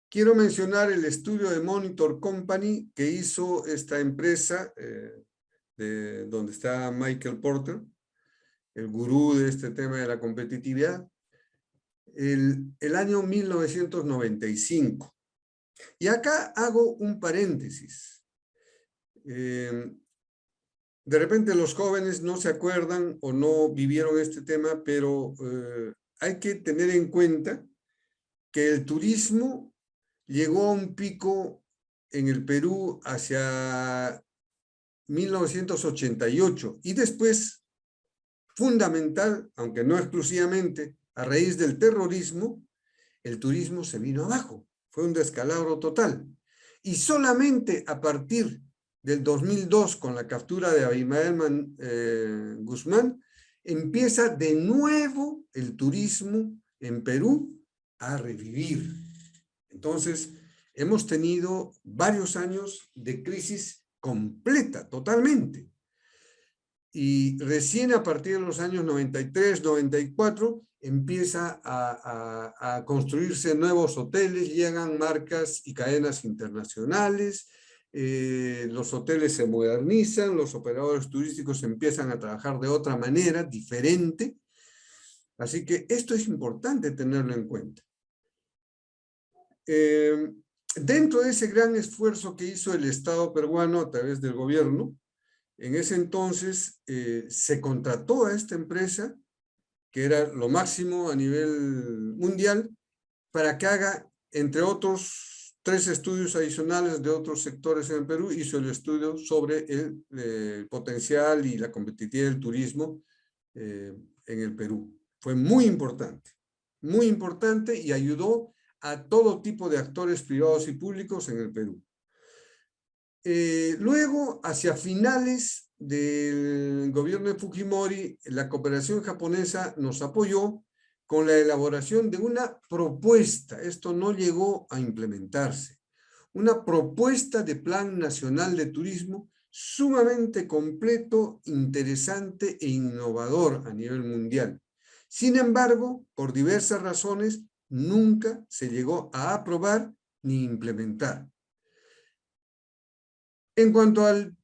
quiero mencionar el estudio de Monitor Company que hizo esta empresa, donde está Michael Porter, el gurú de este tema de la competitividad, el año 1995. Y acá hago un paréntesis. De repente los jóvenes no se acuerdan o no vivieron este tema, pero hay que tener en cuenta que el turismo llegó a un pico en el Perú hacia 1988 y después, fundamental, aunque no exclusivamente, a raíz del terrorismo, el turismo se vino abajo. Fue un descalabro total. Y solamente a partir del 2002, con la captura de Abimael Guzmán, empieza de nuevo el turismo en Perú a revivir. Entonces, hemos tenido varios años de crisis completa, totalmente. Y recién a partir de los años 93, 94, empieza a construirse nuevos hoteles, llegan marcas y cadenas internacionales, los hoteles se modernizan, los operadores turísticos empiezan a trabajar de otra manera, diferente. Así que esto es importante tenerlo en cuenta. Dentro de ese gran esfuerzo que hizo el Estado peruano a través del gobierno, en ese entonces se contrató a esta empresa, que era lo máximo a nivel mundial, para que haga, entre otros 3 estudios adicionales de otros sectores en el Perú, hizo el estudio sobre el potencial y la competitividad del turismo en el Perú. Fue muy importante y ayudó a todo tipo de actores privados y públicos en el Perú. Luego, hacia finales del gobierno de Fujimori, la cooperación japonesa nos apoyó con la elaboración de una propuesta. Esto no llegó a implementarse. Una propuesta de Plan Nacional de Turismo sumamente completo, interesante e innovador a nivel mundial. Sin embargo, por diversas razones, nunca se llegó a aprobar ni implementar. En cuanto al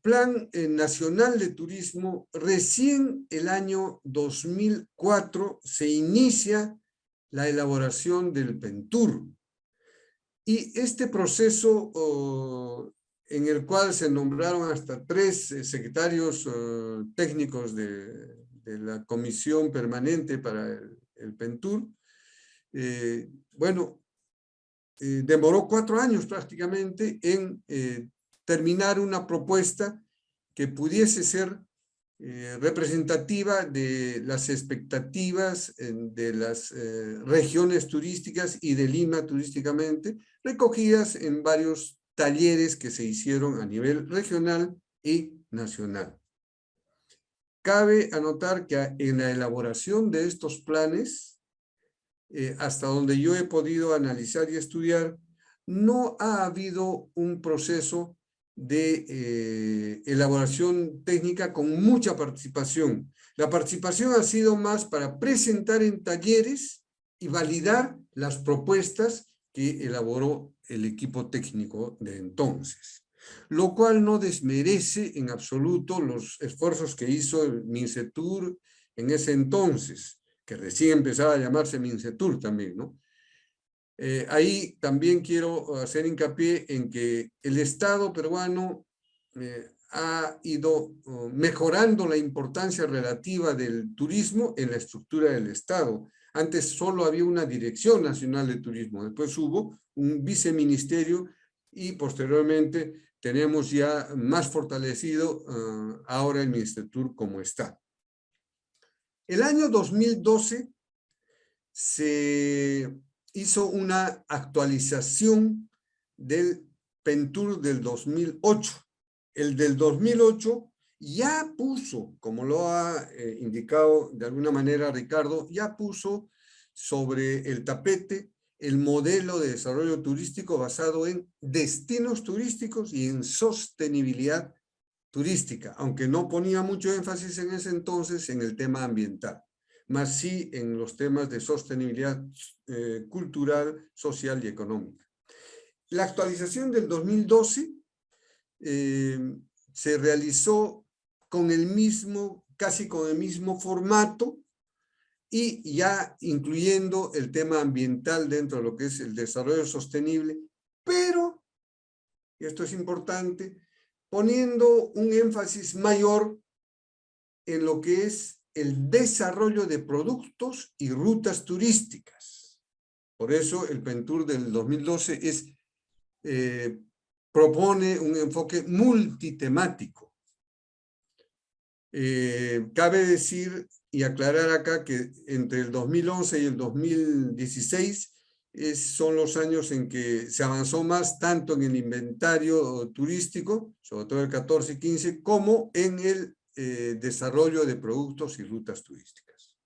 Plan Nacional de Turismo, recién el año 2004 se inicia la elaboración del PENTUR. Y este proceso en el cual se nombraron hasta 3 secretarios técnicos de la Comisión Permanente para el PENTUR, demoró 4 años prácticamente en terminar una propuesta que pudiese ser representativa de las expectativas de las regiones turísticas y de Lima turísticamente, recogidas en varios talleres que se hicieron a nivel regional y nacional. Cabe anotar que en la elaboración de estos planes, hasta donde yo he podido analizar y estudiar, no ha habido un proceso de elaboración técnica con mucha participación. La participación ha sido más para presentar en talleres y validar las propuestas que elaboró el equipo técnico de entonces, lo cual no desmerece en absoluto los esfuerzos que hizo el MINCETUR en ese entonces, que recién empezaba a llamarse MINCETUR también, ¿no? Ahí también quiero hacer hincapié en que el Estado peruano ha ido mejorando la importancia relativa del turismo en la estructura del Estado. Antes solo había una Dirección Nacional de Turismo, después hubo un viceministerio y posteriormente tenemos ya más fortalecido ahora el MINCETUR como está. El año 2012 se hizo una actualización del PENTUR del 2008. El del 2008 ya puso, como lo ha indicado de alguna manera Ricardo, ya puso sobre el tapete el modelo de desarrollo turístico basado en destinos turísticos y en sostenibilidad turística, aunque no ponía mucho énfasis en ese entonces en el tema ambiental, más sí en los temas de sostenibilidad cultural, social y económica. La actualización del 2012 se realizó con el mismo, casi con el mismo formato y ya incluyendo el tema ambiental dentro de lo que es el desarrollo sostenible, pero, y esto es importante, poniendo un énfasis mayor en lo que es el desarrollo de productos y rutas turísticas. Por eso el PENTUR del 2012 propone un enfoque multitemático. Cabe decir y aclarar acá que entre el 2011 y el 2016 son los años en que se avanzó más tanto en el inventario turístico, sobre todo el 14 y 15, como en el desarrollo de productos y rutas turísticas.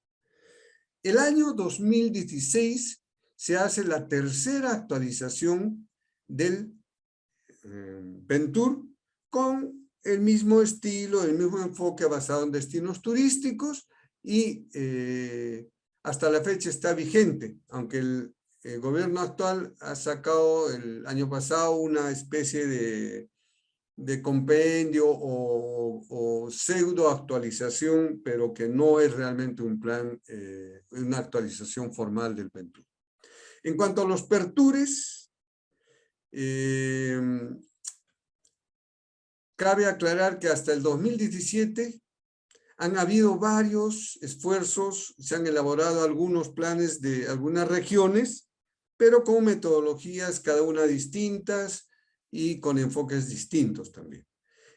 El año 2016 se hace la tercera actualización del PENTUR con el mismo estilo, el mismo enfoque basado en destinos turísticos y hasta la fecha está vigente, aunque el gobierno actual ha sacado el año pasado una especie de compendio o pseudo actualización, pero que no es realmente un plan, una actualización formal del PENTUR. En cuanto a los PERTURes, cabe aclarar que hasta el 2017 han habido varios esfuerzos, se han elaborado algunos planes de algunas regiones, pero con metodologías cada una distintas y con enfoques distintos también.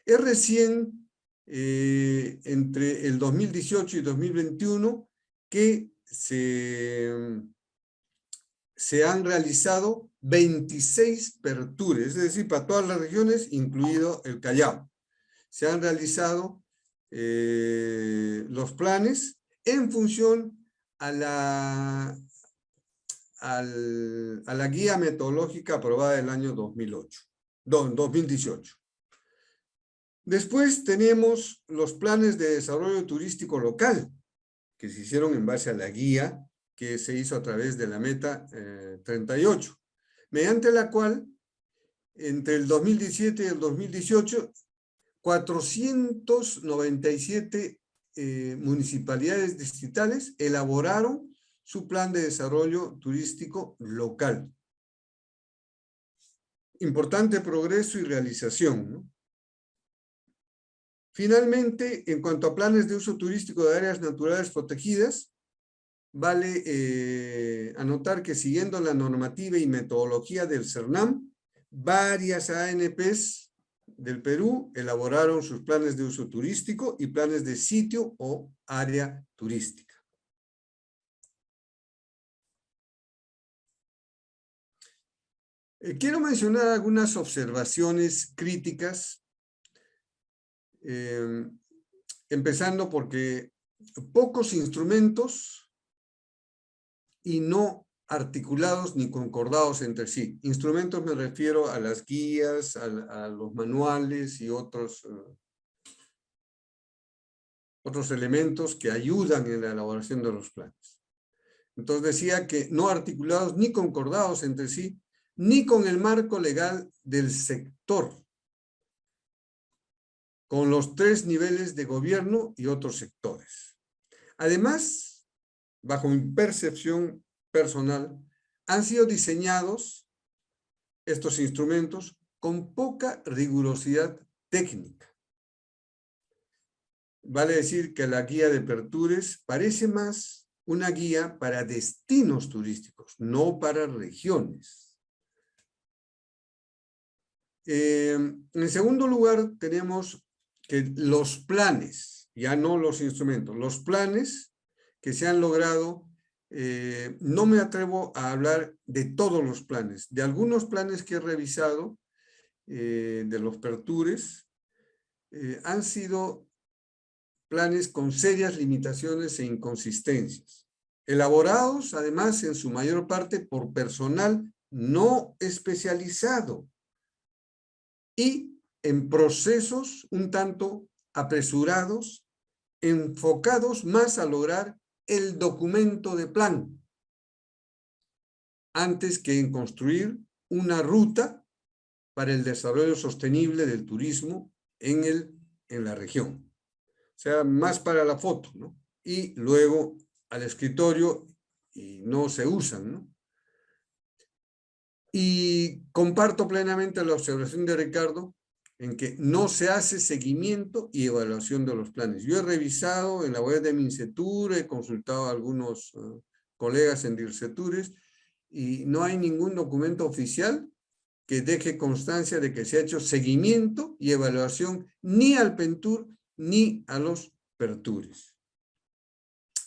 Es recién entre el 2018 y 2021 que se han realizado 26 pertures, es decir, para todas las regiones, incluido el Callao. Se han realizado los planes en función a la guía metodológica aprobada el año 2018. Después tenemos los planes de desarrollo turístico local, que se hicieron en base a la guía que se hizo a través de la meta 38, mediante la cual entre el 2017 y el 2018, 497 municipalidades distritales elaboraron su plan de desarrollo turístico local. Importante progreso y realización, ¿no? Finalmente, en cuanto a planes de uso turístico de áreas naturales protegidas, vale anotar que siguiendo la normativa y metodología del CERNAM, varias ANPs del Perú elaboraron sus planes de uso turístico y planes de sitio o área turística. Quiero mencionar algunas observaciones críticas, empezando porque pocos instrumentos y no articulados ni concordados entre sí. Instrumentos me refiero a las guías, a los manuales y otros elementos que ayudan en la elaboración de los planes. Entonces decía que no articulados ni concordados entre sí, ni con el marco legal del sector, con los 3 niveles de gobierno y otros sectores. Además, bajo mi percepción personal, han sido diseñados estos instrumentos con poca rigurosidad técnica. Vale decir que la guía de pertures parece más una guía para destinos turísticos, no para regiones. En segundo lugar, tenemos que los planes, ya no los instrumentos, los planes que se han logrado, no me atrevo a hablar de todos los planes, de algunos planes que he revisado, de los pertures, han sido planes con serias limitaciones e inconsistencias, elaborados además en su mayor parte por personal no especializado y en procesos un tanto apresurados, enfocados más a lograr el documento de plan, antes que en construir una ruta para el desarrollo sostenible del turismo en la región. O sea, más para la foto, ¿no? Y luego al escritorio y no se usan, ¿no? Y comparto plenamente la observación de Ricardo en que no se hace seguimiento y evaluación de los planes. Yo he revisado en la web de Mincetur, he consultado a algunos colegas en Dircetures y no hay ningún documento oficial que deje constancia de que se ha hecho seguimiento y evaluación ni al PENTUR ni a los PERTURES.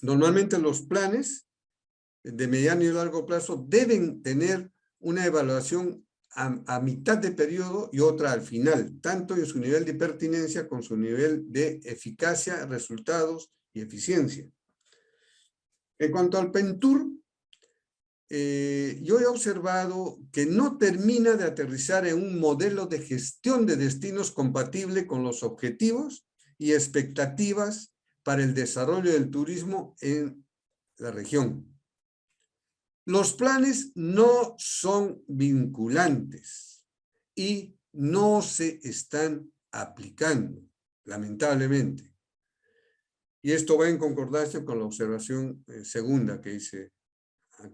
Normalmente los planes de mediano y largo plazo deben tener una evaluación a mitad de periodo y otra al final, tanto en su nivel de pertinencia con su nivel de eficacia, resultados y eficiencia. En cuanto al PENTUR, yo he observado que no termina de aterrizar en un modelo de gestión de destinos compatible con los objetivos y expectativas para el desarrollo del turismo en la región. Los planes no son vinculantes y no se están aplicando, lamentablemente. Y esto va en concordancia con la observación segunda que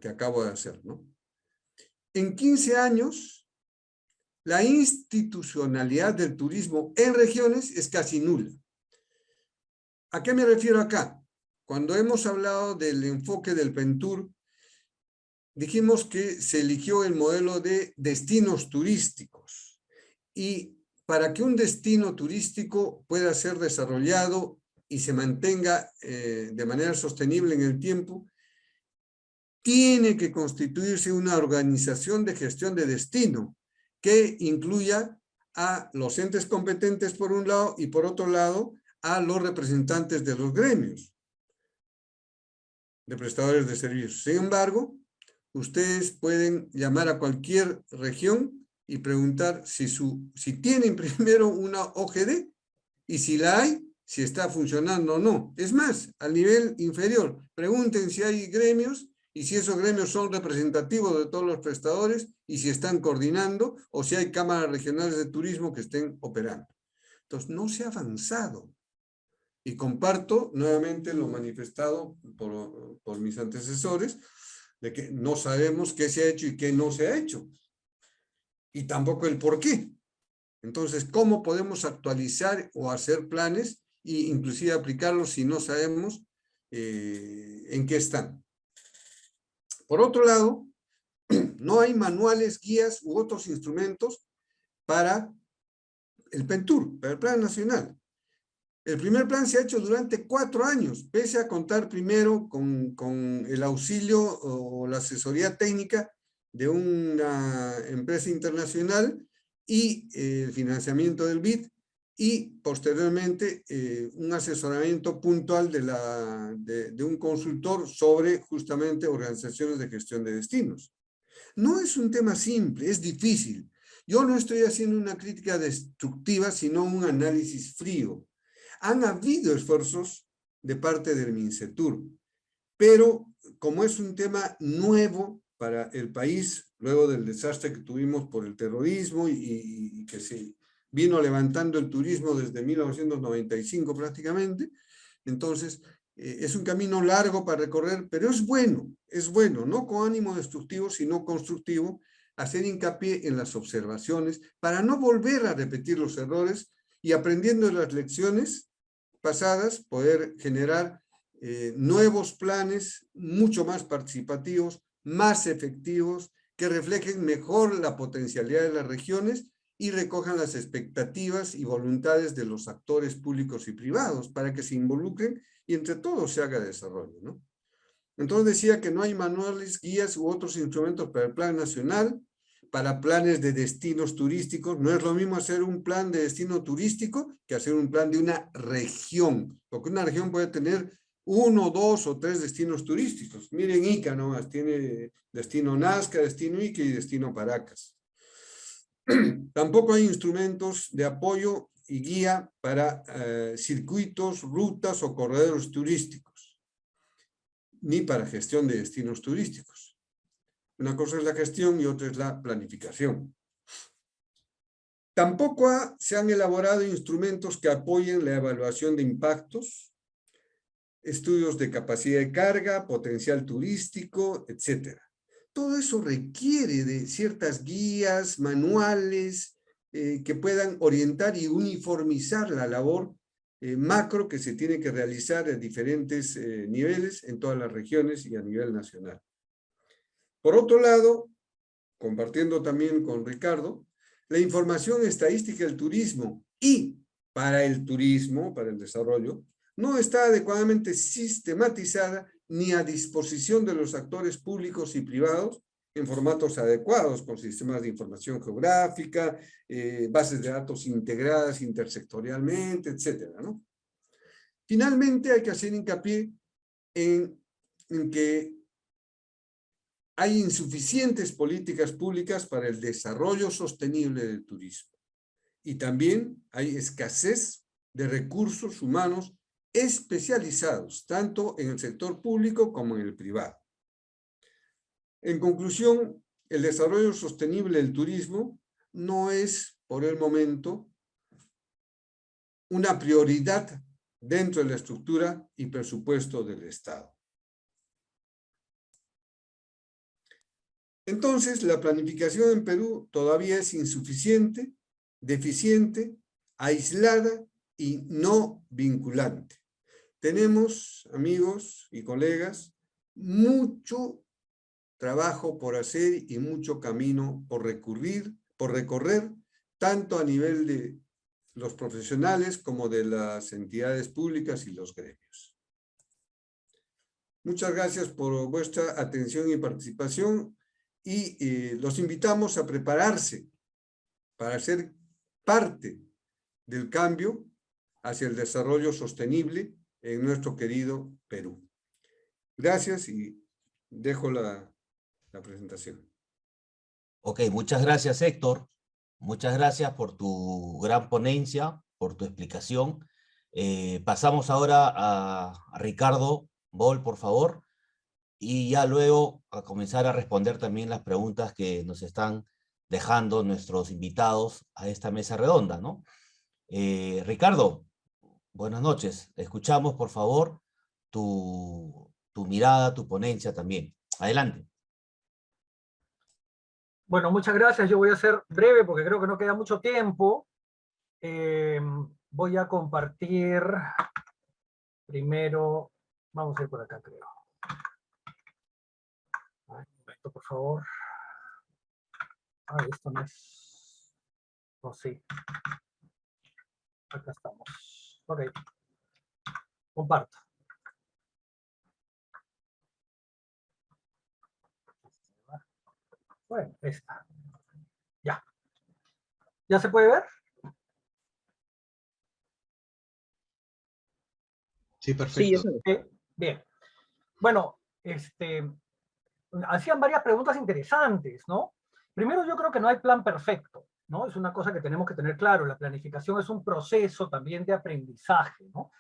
acabo de hacer, ¿no? En 15 años, la institucionalidad del turismo en regiones es casi nula. ¿A qué me refiero acá? Cuando hemos hablado del enfoque del PENTUR, dijimos que se eligió el modelo de destinos turísticos. Y para que un destino turístico pueda ser desarrollado y se mantenga de manera sostenible en el tiempo, tiene que constituirse una organización de gestión de destino que incluya a los entes competentes por un lado y por otro lado a los representantes de los gremios de prestadores de servicios. Sin embargo, ustedes pueden llamar a cualquier región y preguntar si tienen primero una OGD y si la hay, si está funcionando o no. Es más, al nivel inferior, pregunten si hay gremios y si esos gremios son representativos de todos los prestadores y si están coordinando o si hay cámaras regionales de turismo que estén operando. Entonces, no se ha avanzado. Y comparto nuevamente lo manifestado por mis antecesores, de que no sabemos qué se ha hecho y qué no se ha hecho. Y tampoco el por qué. Entonces, ¿cómo podemos actualizar o hacer planes e inclusive aplicarlos si no sabemos en qué están? Por otro lado, no hay manuales, guías u otros instrumentos para el PENTUR, para el Plan Nacional. El primer plan se ha hecho durante 4 años, pese a contar primero con el auxilio o la asesoría técnica de una empresa internacional y el financiamiento del BID, y posteriormente un asesoramiento puntual de un consultor sobre justamente organizaciones de gestión de destinos. No es un tema simple, es difícil. Yo no estoy haciendo una crítica destructiva, sino un análisis frío. Han habido esfuerzos de parte del MINCETUR, pero como es un tema nuevo para el país, luego del desastre que tuvimos por el terrorismo y que se vino levantando el turismo desde 1995 prácticamente, entonces es un camino largo para recorrer, pero es bueno, no con ánimo destructivo, sino constructivo, hacer hincapié en las observaciones para no volver a repetir los errores y aprendiendo de las lecciones pasadas, poder generar nuevos planes mucho más participativos, más efectivos, que reflejen mejor la potencialidad de las regiones y recojan las expectativas y voluntades de los actores públicos y privados para que se involucren y entre todos se haga desarrollo, ¿no? Entonces decía que no hay manuales, guías u otros instrumentos para el plan nacional, para planes de destinos turísticos. No es lo mismo hacer un plan de destino turístico que hacer un plan de una región, porque una región puede tener 1, 2 o 3 destinos turísticos. Miren Ica nomás, tiene destino Nazca, destino Ica y destino Paracas. Tampoco hay instrumentos de apoyo y guía para circuitos, rutas o corredores turísticos, ni para gestión de destinos turísticos. Una cosa es la gestión y otra es la planificación. Tampoco se han elaborado instrumentos que apoyen la evaluación de impactos, estudios de capacidad de carga, potencial turístico, etc. Todo eso requiere de ciertas guías, manuales, que puedan orientar y uniformizar la labor macro que se tiene que realizar a diferentes niveles en todas las regiones y a nivel nacional. Por otro lado, compartiendo también con Ricardo, la información estadística del turismo y para el turismo, para el desarrollo, no está adecuadamente sistematizada ni a disposición de los actores públicos y privados en formatos adecuados, con sistemas de información geográfica, bases de datos integradas intersectorialmente, etcétera, ¿no? Finalmente, hay que hacer hincapié en que hay insuficientes políticas públicas para el desarrollo sostenible del turismo. Y también hay escasez de recursos humanos especializados, tanto en el sector público como en el privado. En conclusión, el desarrollo sostenible del turismo no es, por el momento, una prioridad dentro de la estructura y presupuesto del Estado. Entonces, la planificación en Perú todavía es insuficiente, deficiente, aislada y no vinculante. Tenemos, amigos y colegas, mucho trabajo por hacer y mucho camino por recorrer, tanto a nivel de los profesionales como de las entidades públicas y los gremios. Muchas gracias por vuestra atención y participación y los invitamos a prepararse para ser parte del cambio hacia el desarrollo sostenible en nuestro querido Perú. Gracias y dejo la presentación. Ok, muchas gracias, Héctor. Muchas gracias por tu gran ponencia, por tu explicación. Pasamos ahora a Ricardo Bol, por favor, y ya luego a comenzar a responder también las preguntas que nos están dejando nuestros invitados a esta mesa redonda, ¿no? Ricardo, buenas noches. Escuchamos, por favor, tu mirada, tu ponencia también. Adelante. Bueno, muchas gracias. Yo voy a ser breve porque creo que no queda mucho tiempo. Voy a compartir primero, vamos a ir por acá, creo. Un momento, por favor. Ah, esto no es... No, sí. Acá estamos. Ok. Comparto. Bueno, esta. Ya. ¿Ya se puede ver? Sí, perfecto. Sí, bien. Bueno, hacían varias preguntas interesantes, ¿no? Primero, yo creo que no hay plan perfecto, ¿no? Es una cosa que tenemos que tener claro. La planificación es un proceso también de aprendizaje, ¿no?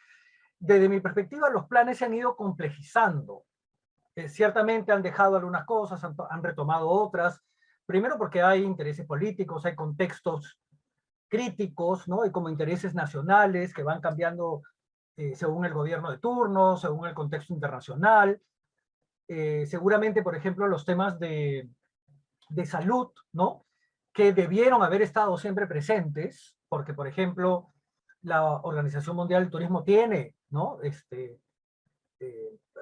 Desde mi perspectiva, los planes se han ido complejizando. Ciertamente han dejado algunas cosas, han retomado otras. Primero porque hay intereses políticos, hay contextos críticos, ¿no? Hay como intereses nacionales que van cambiando según el gobierno de turno, según el contexto internacional. Seguramente, por ejemplo, los temas de salud, ¿no? Que debieron haber estado siempre presentes, porque, por ejemplo, la Organización Mundial del Turismo tiene, ¿no?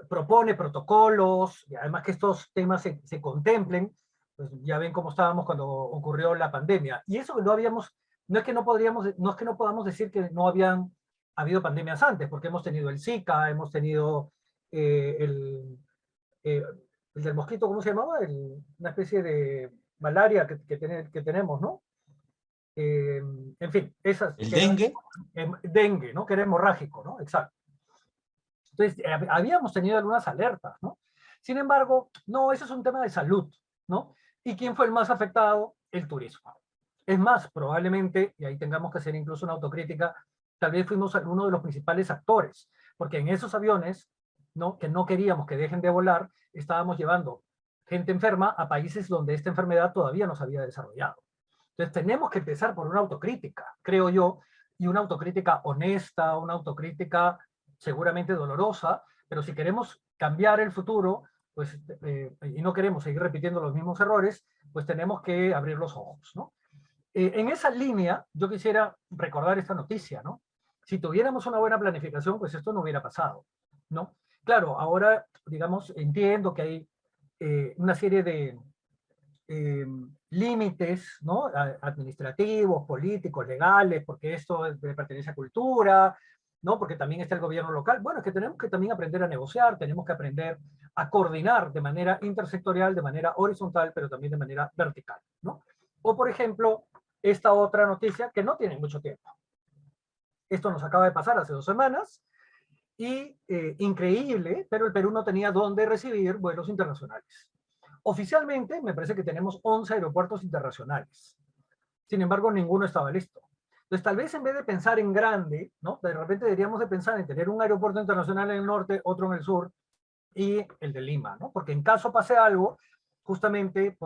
Propone protocolos, y además que estos temas se contemplen, pues ya ven cómo estábamos cuando ocurrió la pandemia. Y eso que no habíamos, no es que no podamos decir que no habían habido pandemias antes, porque hemos tenido el Zika, hemos tenido el del mosquito, ¿cómo se llamaba? Una especie de malaria que tenemos, ¿no? En fin, esas... ¿El dengue? Dengue, ¿no? Que era hemorrágico, ¿no? Exacto. Entonces, habíamos tenido algunas alertas, ¿no? Sin embargo, no, eso es un tema de salud, ¿no? ¿Y quién fue el más afectado? El turismo. Es más, probablemente, y ahí tengamos que hacer incluso una autocrítica, tal vez fuimos uno de los principales actores, porque en esos aviones, ¿no? Que no queríamos que dejen de volar, estábamos llevando gente enferma a países donde esta enfermedad todavía no se había desarrollado. Entonces tenemos que empezar por una autocrítica, creo yo, y una autocrítica honesta, una autocrítica seguramente dolorosa, pero si queremos cambiar el futuro, pues, y no queremos seguir repitiendo los mismos errores, pues tenemos que abrir los ojos, ¿no? En esa línea, yo quisiera recordar esta noticia, ¿no? Si tuviéramos una buena planificación, pues esto no hubiera pasado, ¿no? Claro, ahora, digamos, entiendo que hay una serie de límites, ¿no? Administrativos, políticos, legales, porque esto pertenece a cultura, ¿no? Porque también está el gobierno local. Bueno, es que tenemos que también aprender a negociar, tenemos que aprender a coordinar de manera intersectorial, de manera horizontal, pero también de manera vertical, ¿no? O, por ejemplo, esta otra noticia que no tiene mucho tiempo. Esto nos acaba de pasar hace 2 semanas y increíble, pero el Perú no tenía dónde recibir vuelos internacionales. Oficialmente, me parece que tenemos 11 aeropuertos internacionales. Sin embargo, ninguno estaba listo. Entonces, tal vez en vez de pensar en grande, ¿no? De repente deberíamos de pensar en tener un aeropuerto internacional en el norte, otro en el sur, y el de Lima, ¿no? Porque en caso pase algo, justamente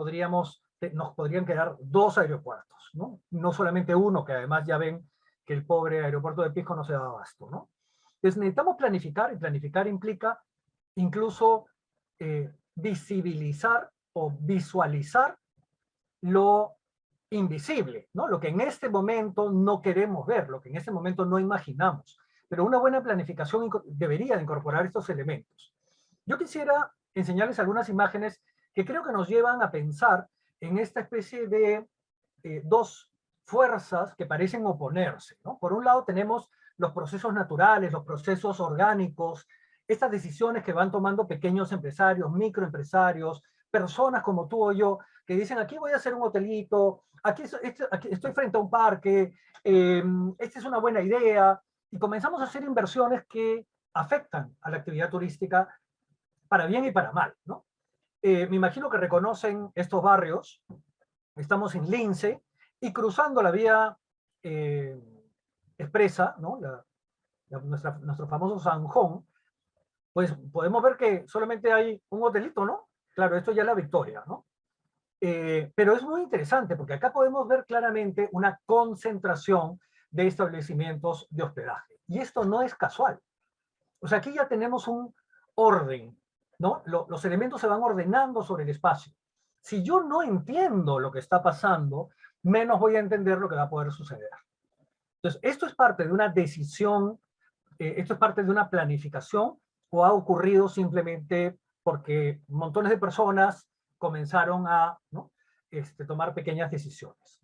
nos podrían quedar 2 aeropuertos, ¿no? No solamente uno, que además ya ven que el pobre aeropuerto de Pisco no se da abasto, ¿no? Entonces necesitamos planificar, y planificar implica incluso visibilizar o visualizar lo invisible, ¿no? Lo que en este momento no queremos ver, lo que en este momento no imaginamos. Pero una buena planificación debería de incorporar estos elementos. Yo quisiera enseñarles algunas imágenes que creo que nos llevan a pensar en esta especie de dos fuerzas que parecen oponerse, ¿no? Por un lado tenemos los procesos naturales, los procesos orgánicos, estas decisiones que van tomando pequeños empresarios, microempresarios, personas como tú o yo, que dicen, aquí voy a hacer un hotelito, aquí estoy frente a un parque, esta es una buena idea, y comenzamos a hacer inversiones que afectan a la actividad turística para bien y para mal, ¿no? Me imagino que reconocen estos barrios. Estamos en Lince y cruzando la vía expresa, ¿no? Nuestro famoso Zanjón, pues podemos ver que solamente hay un hotelito, ¿no? Claro, esto ya es La Victoria, ¿no? Pero es muy interesante porque acá podemos ver claramente una concentración de establecimientos de hospedaje. Y esto no es casual. O sea, aquí ya tenemos un orden, ¿no? Los elementos se van ordenando sobre el espacio. Si yo no entiendo lo que está pasando, menos voy a entender lo que va a poder suceder. Entonces, esto es parte de una decisión, esto es parte de una planificación, o ha ocurrido simplemente porque montones de personas comenzaron a, ¿no? Tomar pequeñas decisiones.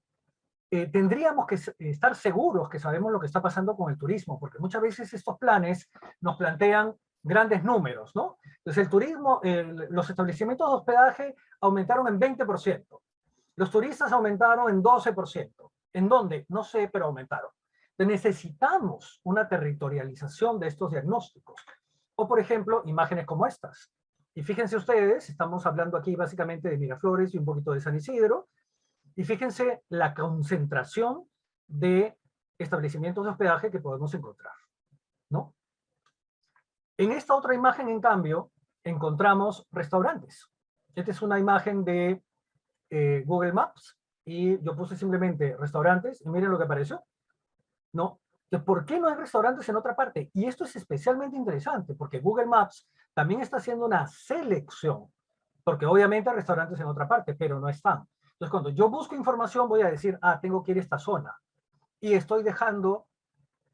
Tendríamos que estar seguros que sabemos lo que está pasando con el turismo, porque muchas veces estos planes nos plantean grandes números, ¿no? Entonces el turismo, los establecimientos de hospedaje aumentaron en 20%, los turistas aumentaron en 12%. ¿En dónde? No sé, pero aumentaron. Entonces necesitamos una territorialización de estos diagnósticos. O, por ejemplo, imágenes como estas. Y fíjense ustedes, estamos hablando aquí básicamente de Miraflores y un poquito de San Isidro, y fíjense la concentración de establecimientos de hospedaje que podemos encontrar, ¿no? En esta otra imagen, en cambio, encontramos restaurantes. Esta es una imagen de Google Maps, y yo puse simplemente restaurantes, y miren lo que apareció, ¿no? Entonces, ¿por qué no hay restaurantes en otra parte? Y esto es especialmente interesante, porque Google Maps también está haciendo una selección, porque obviamente hay restaurantes en otra parte, pero no están. Entonces, cuando yo busco información, voy a decir, ah, tengo que ir a esta zona. Y estoy dejando,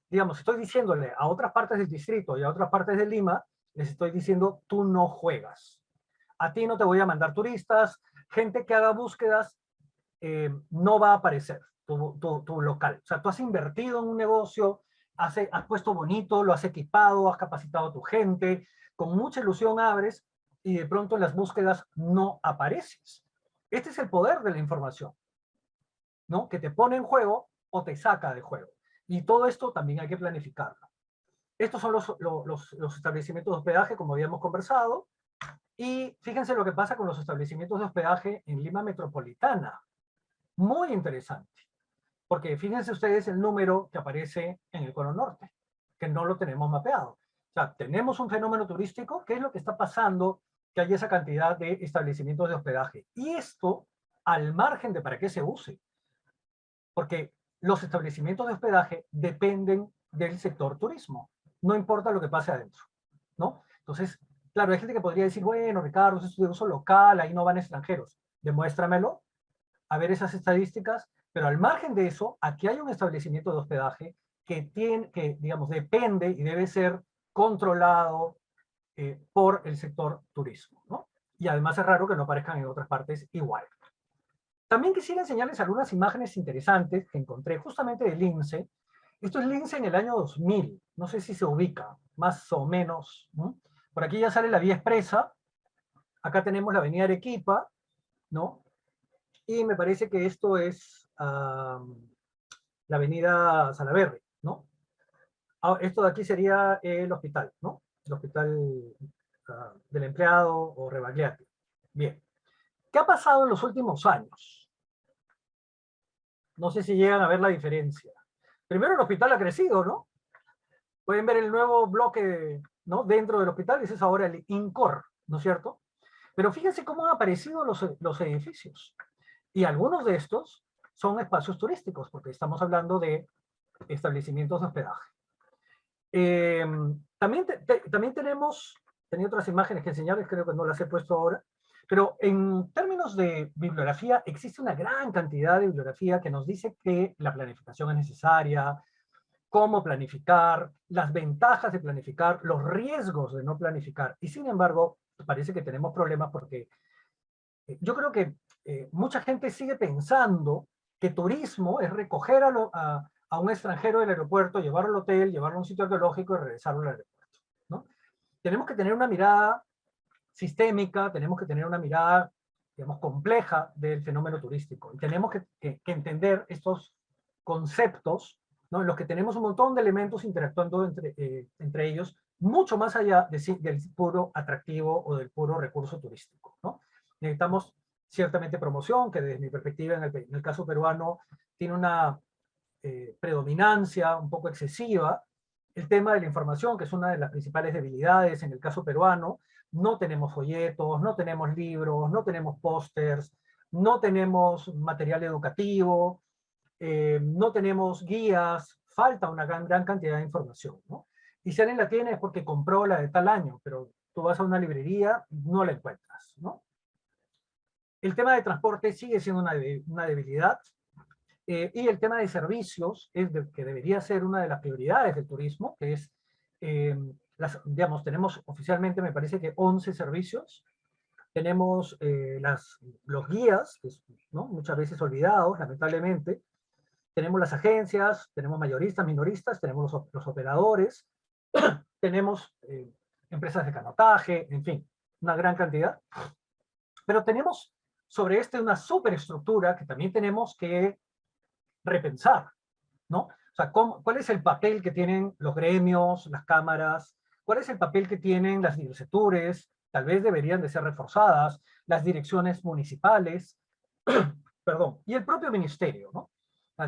digamos, estoy diciéndole a otras partes del distrito y a otras partes de Lima, les estoy diciendo, tú no juegas. A ti no te voy a mandar turistas, gente que haga búsquedas, no va a aparecer tu local. O sea, tú has invertido en un negocio, has puesto bonito, lo has equipado, has capacitado a tu gente, con mucha ilusión abres, y de pronto en las búsquedas no apareces. Este es el poder de la información, ¿no? Que te pone en juego o te saca de juego. Y todo esto también hay que planificarlo. Estos son los establecimientos de hospedaje, como habíamos conversado, y fíjense lo que pasa con los establecimientos de hospedaje en Lima Metropolitana. Muy interesante, porque fíjense ustedes el número que aparece en el cono norte, que no lo tenemos mapeado. O sea, tenemos un fenómeno turístico, ¿qué es lo que está pasando? Que hay esa cantidad de establecimientos de hospedaje. Y esto al margen de para qué se use. Porque los establecimientos de hospedaje dependen del sector turismo. No importa lo que pase adentro, ¿no? Entonces, claro, hay gente que podría decir, bueno, Ricardo, es de uso local, ahí no van extranjeros. Demuéstramelo, a ver esas estadísticas, pero al margen de eso, aquí hay un establecimiento de hospedaje que digamos, depende y debe ser controlado por el sector turismo, ¿no? Y además es raro que no aparezcan en otras partes igual. También quisiera enseñarles algunas imágenes interesantes que encontré justamente de Lince. Esto es Lince en el año 2000, no sé si se ubica, más o menos, ¿no? Por aquí ya sale la vía expresa, acá tenemos la avenida Arequipa, ¿no? Y me parece que esto es la avenida Salaberry, ¿no? Esto de aquí sería el hospital, ¿no? El hospital del empleado o Rebagliati. Bien. ¿Qué ha pasado en los últimos años? No sé si llegan a ver la diferencia. Primero, el hospital ha crecido, ¿no? Pueden ver el nuevo bloque, ¿no? Dentro del hospital, ese es ahora el INCOR, ¿no es cierto? Pero fíjense cómo han aparecido los edificios. Y algunos de estos son espacios turísticos, porque estamos hablando de establecimientos de hospedaje. También tenía otras imágenes que enseñarles, creo que no las he puesto ahora, pero en términos de bibliografía, existe una gran cantidad de bibliografía que nos dice que la planificación es necesaria, cómo planificar, las ventajas de planificar, los riesgos de no planificar, y sin embargo, parece que tenemos problemas porque yo creo que mucha gente sigue pensando que turismo es recoger a un extranjero del aeropuerto, llevarlo al hotel, llevarlo a un sitio arqueológico y regresarlo al aeropuerto, ¿no? Tenemos que tener una mirada sistémica, tenemos que tener una mirada, digamos, compleja del fenómeno turístico. Y tenemos que entender estos conceptos, ¿no? En los que tenemos un montón de elementos interactuando entre ellos, mucho más allá del puro atractivo o del puro recurso turístico, ¿no? Necesitamos ciertamente promoción, que desde mi perspectiva en el caso peruano tiene una predominancia un poco excesiva. El tema de la información, que es una de las principales debilidades en el caso peruano. No tenemos folletos, no tenemos libros, no tenemos pósters, no tenemos material educativo, no tenemos guías, falta una gran cantidad de información, ¿no? Y si alguien la tiene es porque compró la de tal año, pero tú vas a una librería, no la encuentras, ¿no? El tema de transporte sigue siendo una debilidad, y el tema de servicios es que debería ser una de las prioridades del turismo, que es, digamos, tenemos oficialmente, me parece que 11 servicios. Tenemos los guías, ¿no? Muchas veces olvidados, lamentablemente. Tenemos las agencias, tenemos mayoristas, minoristas, tenemos los operadores, tenemos empresas de canotaje, en fin, una gran cantidad. Pero tenemos sobre una superestructura que también tenemos que repensar, ¿no? O sea, ¿cuál es el papel que tienen los gremios, las cámaras? ¿Cuál es el papel que tienen las direcciones? Tal vez deberían de ser reforzadas, las direcciones municipales, perdón, y el propio ministerio, ¿no?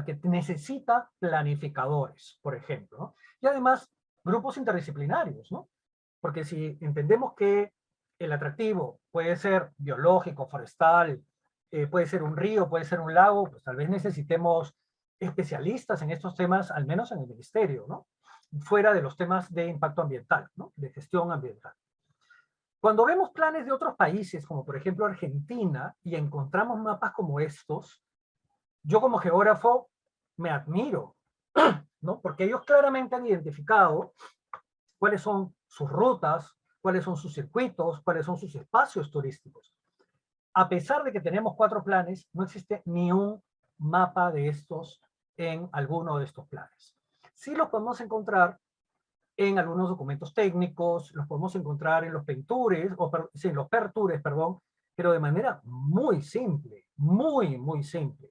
Que necesita planificadores, por ejemplo, ¿no? Y además, grupos interdisciplinarios, ¿no? Porque si entendemos que el atractivo puede ser biológico, forestal, puede ser un río, puede ser un lago, pues tal vez necesitemos especialistas en estos temas, al menos en el ministerio, ¿no? Fuera de los temas de impacto ambiental, ¿no? De gestión ambiental. Cuando vemos planes de otros países, como por ejemplo Argentina, y encontramos mapas como estos, yo como geógrafo me admiro, ¿no? Porque ellos claramente han identificado cuáles son sus rutas, cuáles son sus circuitos, cuáles son sus espacios turísticos. A pesar de que tenemos 4 planes, no existe ni un mapa de estos en alguno de estos planes. Sí los podemos encontrar en algunos documentos técnicos, los podemos encontrar en los pentures, sí, en los pertures, perdón, pero de manera muy simple, muy simple.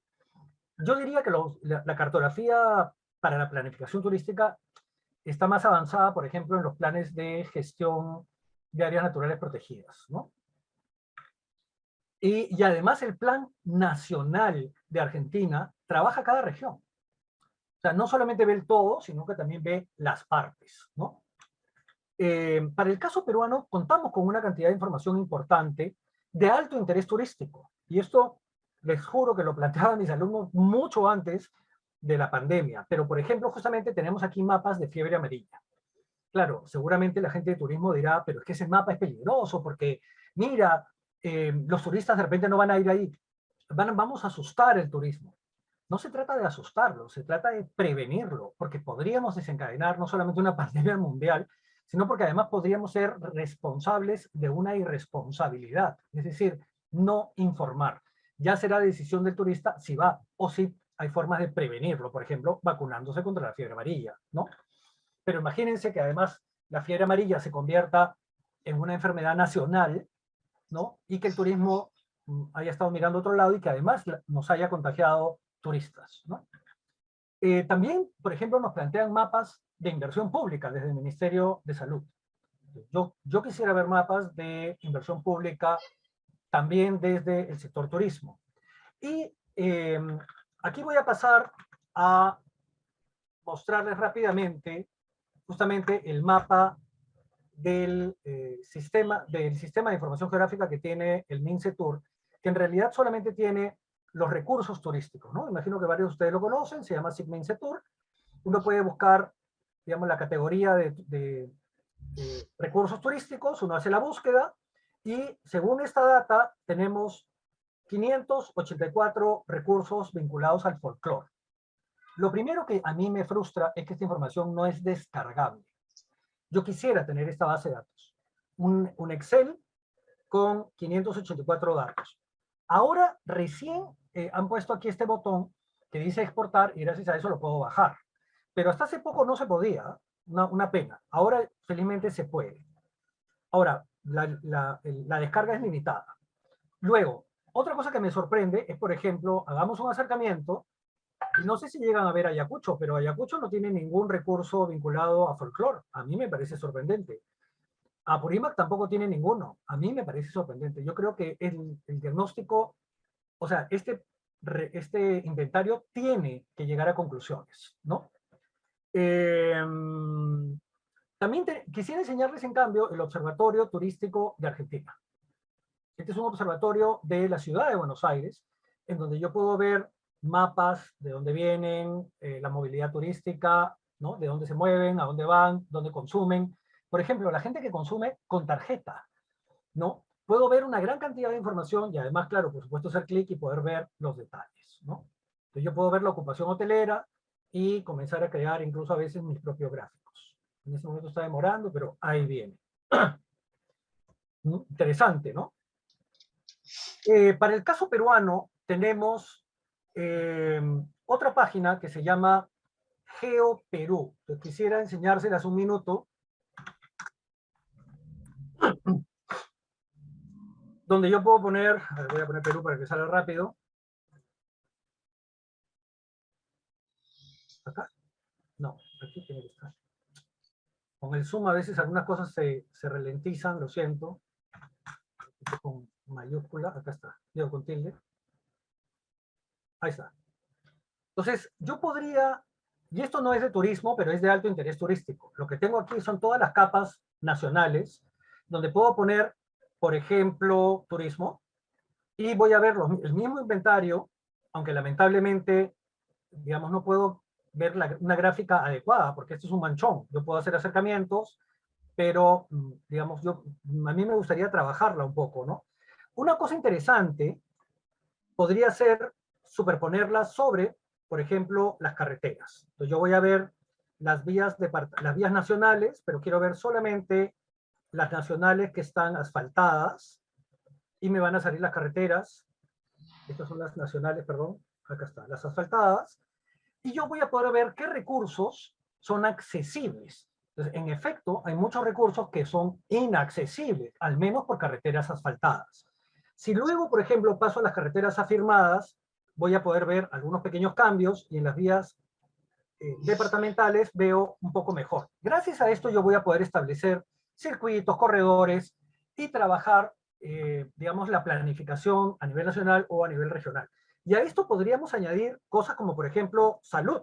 Yo diría que la cartografía para la planificación turística está más avanzada, por ejemplo, en los planes de gestión de áreas naturales protegidas, ¿no? Y además el Plan Nacional de Argentina trabaja cada región. O sea, no solamente ve el todo, sino que también ve las partes, ¿no? Para el caso peruano, contamos con una cantidad de información importante de alto interés turístico. Y esto, les juro que lo planteaban mis alumnos mucho antes de la pandemia. Pero, por ejemplo, justamente tenemos aquí mapas de fiebre amarilla. Claro, seguramente la gente de turismo dirá, pero es que ese mapa es peligroso porque, mira, los turistas de repente no van a ir ahí. Vamos a asustar el turismo. No se trata de asustarlo, se trata de prevenirlo, porque podríamos desencadenar no solamente una pandemia mundial, sino porque además podríamos ser responsables de una irresponsabilidad, es decir, no informar. Ya será decisión del turista si va o si hay formas de prevenirlo, por ejemplo, vacunándose contra la fiebre amarilla, ¿no? Pero imagínense que además la fiebre amarilla se convierta en una enfermedad nacional, ¿no? Y que el turismo haya estado mirando a otro lado y que además nos haya contagiado turistas, ¿no? También, por ejemplo, nos plantean mapas de inversión pública desde el Ministerio de Salud. Yo quisiera ver mapas de inversión pública también desde el sector turismo. Y aquí voy a pasar a mostrarles rápidamente justamente el mapa del sistema de información geográfica que tiene el MINCETUR, que en realidad solamente tiene los recursos turísticos, ¿no? Imagino que varios de ustedes lo conocen, se llama SIGMINCETUR. Uno puede buscar, digamos, la categoría de recursos turísticos, uno hace la búsqueda, y según esta data tenemos 584 recursos vinculados al folclore. Lo primero que a mí me frustra es que esta información no es descargable. Yo quisiera tener esta base de datos, un Excel con 584 datos. Ahora recién han puesto aquí este botón que dice exportar y gracias a eso lo puedo bajar. Pero hasta hace poco no se podía, una pena. Ahora felizmente se puede. Ahora, la descarga es limitada. Luego, otra cosa que me sorprende es, por ejemplo, hagamos un acercamiento, y no sé si llegan a ver Ayacucho, pero Ayacucho no tiene ningún recurso vinculado a folclore. A mí me parece sorprendente. Apurímac tampoco tiene ninguno. A mí me parece sorprendente. Yo creo que el diagnóstico, o sea, este inventario tiene que llegar a conclusiones, ¿no? También quisiera enseñarles, en cambio, el Observatorio Turístico de Argentina. Este es un observatorio de la ciudad de Buenos Aires, en donde yo puedo ver mapas de dónde vienen, la movilidad turística, ¿no? De dónde se mueven, a dónde van, dónde consumen. Por ejemplo, la gente que consume con tarjeta, ¿no? Puedo ver una gran cantidad de información y además, claro, por supuesto, hacer clic y poder ver los detalles, ¿no? Entonces yo puedo ver la ocupación hotelera y comenzar a crear incluso a veces mis propios gráficos. En este momento está demorando, pero ahí viene. Interesante, ¿no? Para el caso peruano tenemos otra página que se llama GeoPerú. Quisiera enseñárselas un minuto. Donde yo puedo poner, a ver, voy a poner Perú para que salga rápido. ¿Acá? No, aquí tiene que estar. Con el zoom a veces algunas cosas se ralentizan, lo siento. Con mayúscula, acá está, digo con tilde. Ahí está. Entonces, yo podría, y esto no es de turismo, pero es de alto interés turístico. Lo que tengo aquí son todas las capas nacionales, donde puedo poner, por ejemplo, turismo, y voy a ver el mismo inventario, aunque lamentablemente, digamos, no puedo ver una gráfica adecuada, porque esto es un manchón. Yo puedo hacer acercamientos, pero, digamos, a mí me gustaría trabajarla un poco, ¿no? Una cosa interesante podría ser superponerla sobre, por ejemplo, las carreteras. Entonces yo voy a ver las vías nacionales, pero quiero ver solamente las nacionales que están asfaltadas, y me van a salir las carreteras. Estas son las nacionales, perdón, acá está, las asfaltadas, y yo voy a poder ver qué recursos son accesibles. Entonces, en efecto, hay muchos recursos que son inaccesibles, al menos por carreteras asfaltadas. Si luego, por ejemplo, paso a las carreteras afirmadas, voy a poder ver algunos pequeños cambios y en las vías departamentales veo un poco mejor. Gracias a esto yo voy a poder establecer circuitos, corredores y trabajar, digamos, la planificación a nivel nacional o a nivel regional. Y a esto podríamos añadir cosas como, por ejemplo, salud,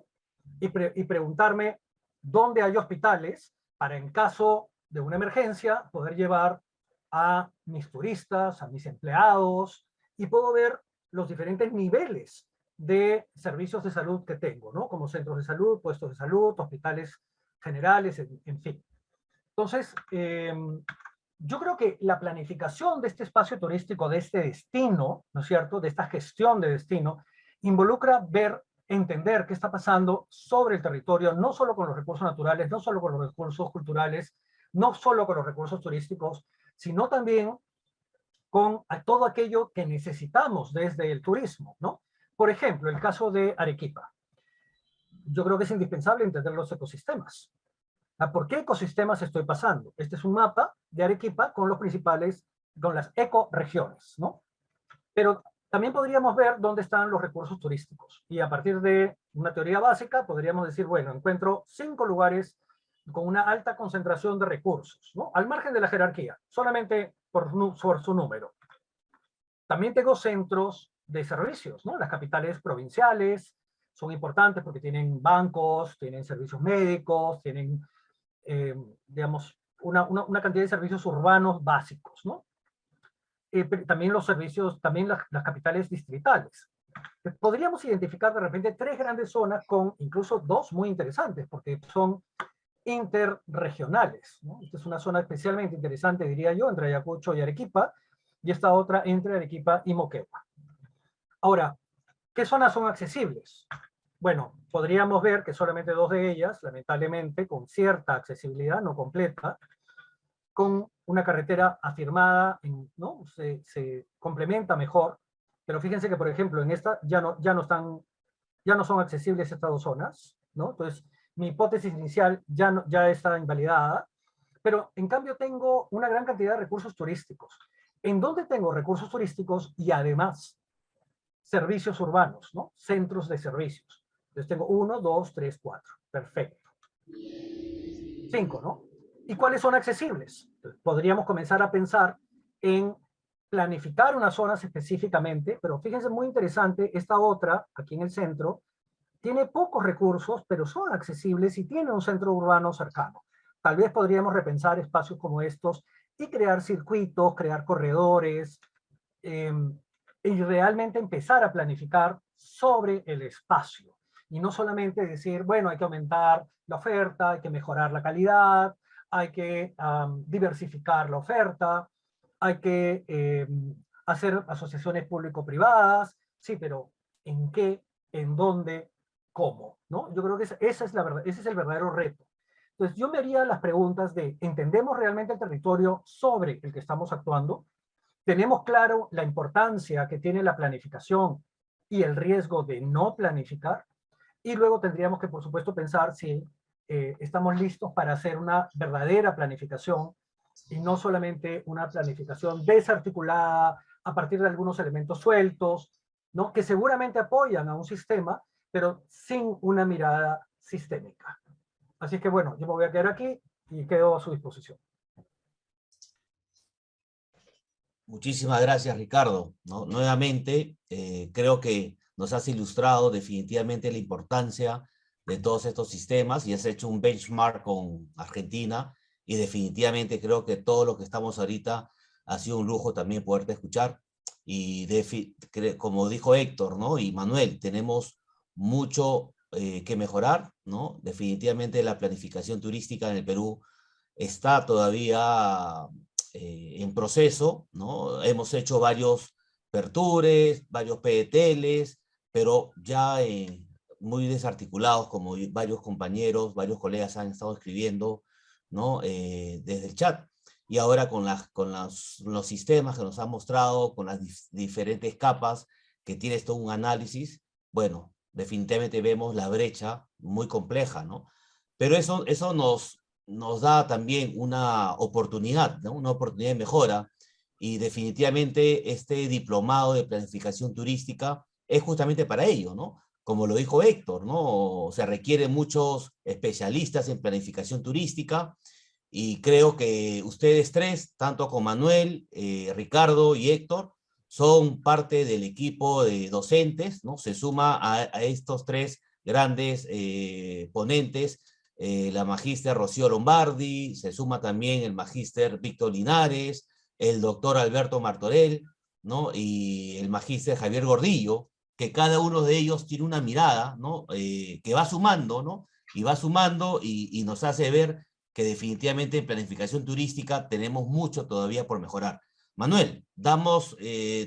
y preguntarme dónde hay hospitales para, en caso de una emergencia, poder llevar a mis turistas, a mis empleados, y puedo ver los diferentes niveles de servicios de salud que tengo, ¿no? Como centros de salud, puestos de salud, hospitales generales, en fin. Entonces, yo creo que la planificación de este espacio turístico, de este destino, ¿no es cierto?, de esta gestión de destino, involucra ver, entender qué está pasando sobre el territorio, no solo con los recursos naturales, no solo con los recursos culturales, no solo con los recursos turísticos, sino también con todo aquello que necesitamos desde el turismo, ¿no? Por ejemplo, el caso de Arequipa. Yo creo que es indispensable entender los ecosistemas. ¿Por qué ecosistemas estoy pasando? Este es un mapa de Arequipa con con las ecoregiones, ¿no? Pero también podríamos ver dónde están los recursos turísticos. Y a partir de una teoría básica podríamos decir, bueno, encuentro 5 lugares con una alta concentración de recursos, ¿no? Al margen de la jerarquía, solamente por su número. También tengo centros de servicios, ¿no? Las capitales provinciales son importantes porque tienen bancos, tienen servicios médicos, tienen, digamos, una cantidad de servicios urbanos básicos, ¿no? También los servicios, también las capitales distritales. Podríamos identificar de repente 3 grandes zonas con incluso 2 muy interesantes, porque son interregionales, ¿no? Esta es una zona especialmente interesante, diría yo, entre Ayacucho y Arequipa, y esta otra entre Arequipa y Moquegua. Ahora, ¿qué zonas son accesibles? Bueno, podríamos ver que solamente 2 de ellas, lamentablemente, con cierta accesibilidad, no completa, con una carretera afirmada, ¿no? Se complementa mejor, Pero fíjense que, por ejemplo, en esta ya no son accesibles estas dos zonas, ¿no? Entonces, mi hipótesis inicial ya está invalidada, pero en cambio tengo una gran cantidad de recursos turísticos. ¿En dónde tengo recursos turísticos y además servicios urbanos, ¿no? Centros de servicios? Entonces tengo 1, 2, 3, 4. Perfecto. 5, ¿no? ¿Y cuáles son accesibles? Entonces, podríamos comenzar a pensar en planificar unas zonas específicamente, pero fíjense, muy interesante, esta otra, aquí en el centro, tiene pocos recursos, pero son accesibles y tiene un centro urbano cercano. Tal vez podríamos repensar espacios como estos y crear circuitos, crear corredores, y realmente empezar a planificar sobre el espacio. Y no solamente decir, bueno, hay que aumentar la oferta, hay que mejorar la calidad, hay que diversificar la oferta, hay que hacer asociaciones público-privadas, sí, pero ¿en qué? ¿En dónde? ¿Cómo? ¿No? Yo creo que esa es la verdad, ese es el verdadero reto. Entonces yo me haría las preguntas de, ¿entendemos realmente el territorio sobre el que estamos actuando? ¿Tenemos claro la importancia que tiene la planificación y el riesgo de no planificar? Y luego tendríamos que, por supuesto, pensar si estamos listos para hacer una verdadera planificación y no solamente una planificación desarticulada a partir de algunos elementos sueltos, ¿no? Que seguramente apoyan a un sistema, pero sin una mirada sistémica. Así que bueno, yo me voy a quedar aquí y quedo a su disposición. Muchísimas gracias, Ricardo, ¿no? Nuevamente, creo que nos has ilustrado definitivamente la importancia de todos estos sistemas y has hecho un benchmark con Argentina y definitivamente creo que todo lo que estamos ahorita ha sido un lujo también poderte escuchar y como dijo Héctor, ¿no? Y Manuel, tenemos mucho que mejorar, ¿no? Definitivamente la planificación turística en el Perú está todavía en proceso, ¿no? Hemos hecho varios pertures, varios PETLs, pero ya muy desarticulados, como varios compañeros, varios colegas han estado escribiendo, ¿no? Desde el chat. Y ahora con los sistemas que nos han mostrado, con las diferentes capas que tiene esto un análisis, bueno, definitivamente vemos la brecha muy compleja, ¿no? Pero eso nos da también una oportunidad, ¿no? Una oportunidad de mejora, y definitivamente este diplomado de planificación turística es justamente para ello, ¿no? Como lo dijo Héctor, ¿no? Se requieren muchos especialistas en planificación turística, y creo que ustedes tres, tanto con Manuel, Ricardo y Héctor, son parte del equipo de docentes, ¿no? Se suma a estos tres grandes ponentes, la magíster Rocío Lombardi, se suma también el magíster Víctor Linares, el doctor Alberto Martorell, ¿no? Y el magíster Javier Gordillo, que cada uno de ellos tiene una mirada, ¿no? Que va sumando, ¿no? Y va sumando y nos hace ver que definitivamente en planificación turística tenemos mucho todavía por mejorar. Manuel, damos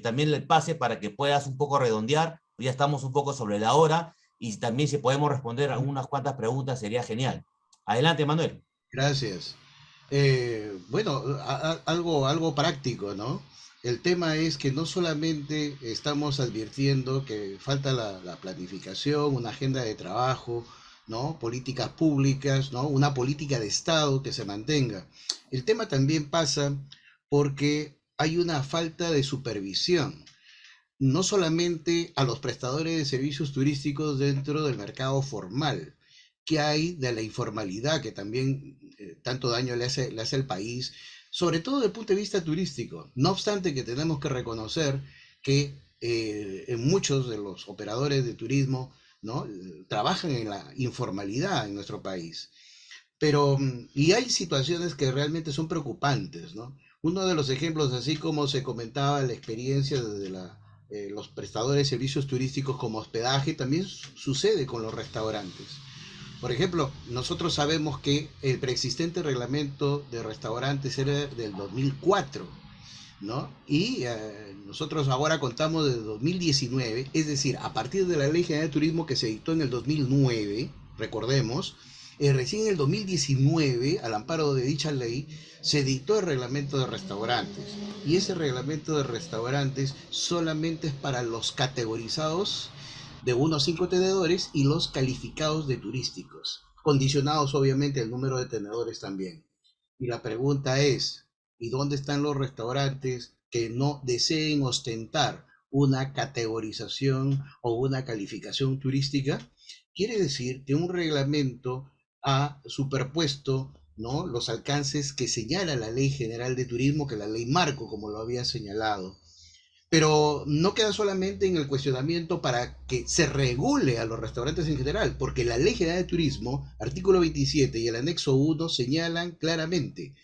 también el pase para que puedas un poco redondear, ya estamos un poco sobre la hora, y también si podemos responder a unas cuantas preguntas sería genial. Adelante, Manuel. Gracias. Bueno, algo práctico, ¿no? El tema es que no solamente estamos advirtiendo que falta la planificación, una agenda de trabajo, ¿no? Políticas públicas, ¿no? Una política de Estado que se mantenga. El tema también pasa porque hay una falta de supervisión, no solamente a los prestadores de servicios turísticos dentro del mercado formal, que hay de la informalidad que también tanto daño le hace al país, sobre todo desde el punto de vista turístico. No obstante que tenemos que reconocer que en muchos de los operadores de turismo, ¿no? Trabajan en la informalidad en nuestro país. Pero, y hay situaciones que realmente son preocupantes, ¿no? Uno de los ejemplos, así como se comentaba la experiencia de los prestadores de servicios turísticos como hospedaje, también sucede con los restaurantes. Por ejemplo, nosotros sabemos que el preexistente reglamento de restaurantes era del 2004, ¿no? Y nosotros ahora contamos de 2019, es decir, a partir de la Ley General de Turismo que se dictó en el 2009, recordemos, recién en el 2019, al amparo de dicha ley, se dictó el reglamento de restaurantes. Y ese reglamento de restaurantes solamente es para los categorizados de 1 a 5 tenedores y los calificados de turísticos, condicionados obviamente al número de tenedores también. Y la pregunta es, ¿y dónde están los restaurantes que no deseen ostentar una categorización o una calificación turística? Quiere decir que un reglamento ha superpuesto, ¿no?, los alcances que señala la Ley General de Turismo, que la Ley Marco, como lo había señalado. Pero no queda solamente en el cuestionamiento para que se regule a los restaurantes en general, porque la Ley General de Turismo, artículo 27 y el anexo 1 señalan claramente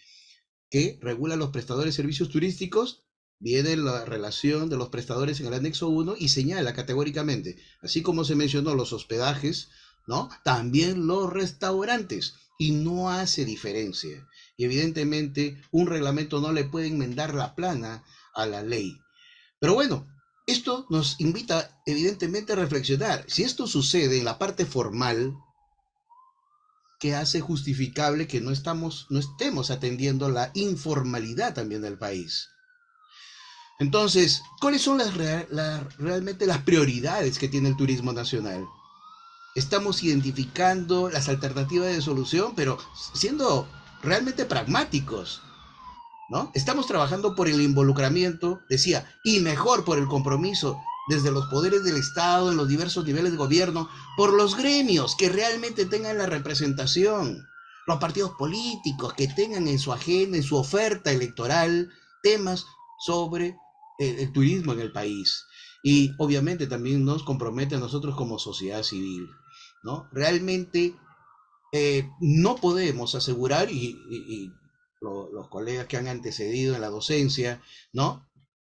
que regula los prestadores de servicios turísticos. Viene la relación de los prestadores en el anexo 1 y señala categóricamente, así como se mencionó los hospedajes, ¿no?, también los restaurantes, y no hace diferencia. Y evidentemente un reglamento no le puede enmendar la plana a la ley. Pero bueno, esto nos invita evidentemente a reflexionar. Si esto sucede en la parte formal, ¿qué hace justificable que no estemos atendiendo la informalidad también del país? Entonces, ¿cuáles son realmente las prioridades que tiene el turismo nacional? Estamos identificando las alternativas de solución, pero siendo realmente pragmáticos, ¿no? Estamos trabajando por el involucramiento, decía, y mejor por el compromiso desde los poderes del Estado, en los diversos niveles de gobierno, por los gremios que realmente tengan la representación, los partidos políticos que tengan en su agenda, en su oferta electoral, temas sobre el turismo en el país. Y obviamente también nos compromete a nosotros como sociedad civil, ¿no? Realmente no podemos asegurar, y los colegas que han antecedido en la docencia, ¿no?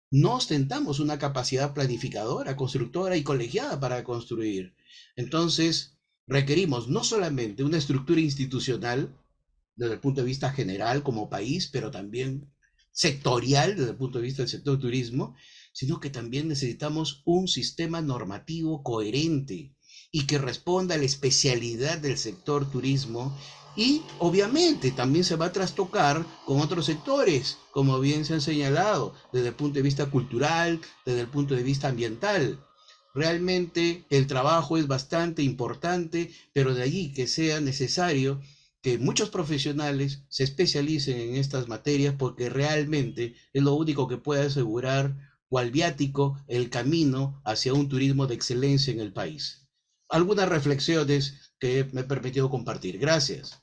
No ostentamos una capacidad planificadora, constructora y colegiada para construir. Entonces, requerimos no solamente una estructura institucional desde el punto de vista general como país, pero también sectorial desde el punto de vista del sector turismo, sino que también necesitamos un sistema normativo coherente y que responda a la especialidad del sector turismo. Y obviamente también se va a trastocar con otros sectores, como bien se han señalado, desde el punto de vista cultural, desde el punto de vista ambiental. Realmente el trabajo es bastante importante, pero de allí que sea necesario que muchos profesionales se especialicen en estas materias, porque realmente es lo único que puede asegurar cual viático el camino hacia un turismo de excelencia en el país. Algunas reflexiones que me he permitido compartir. Gracias.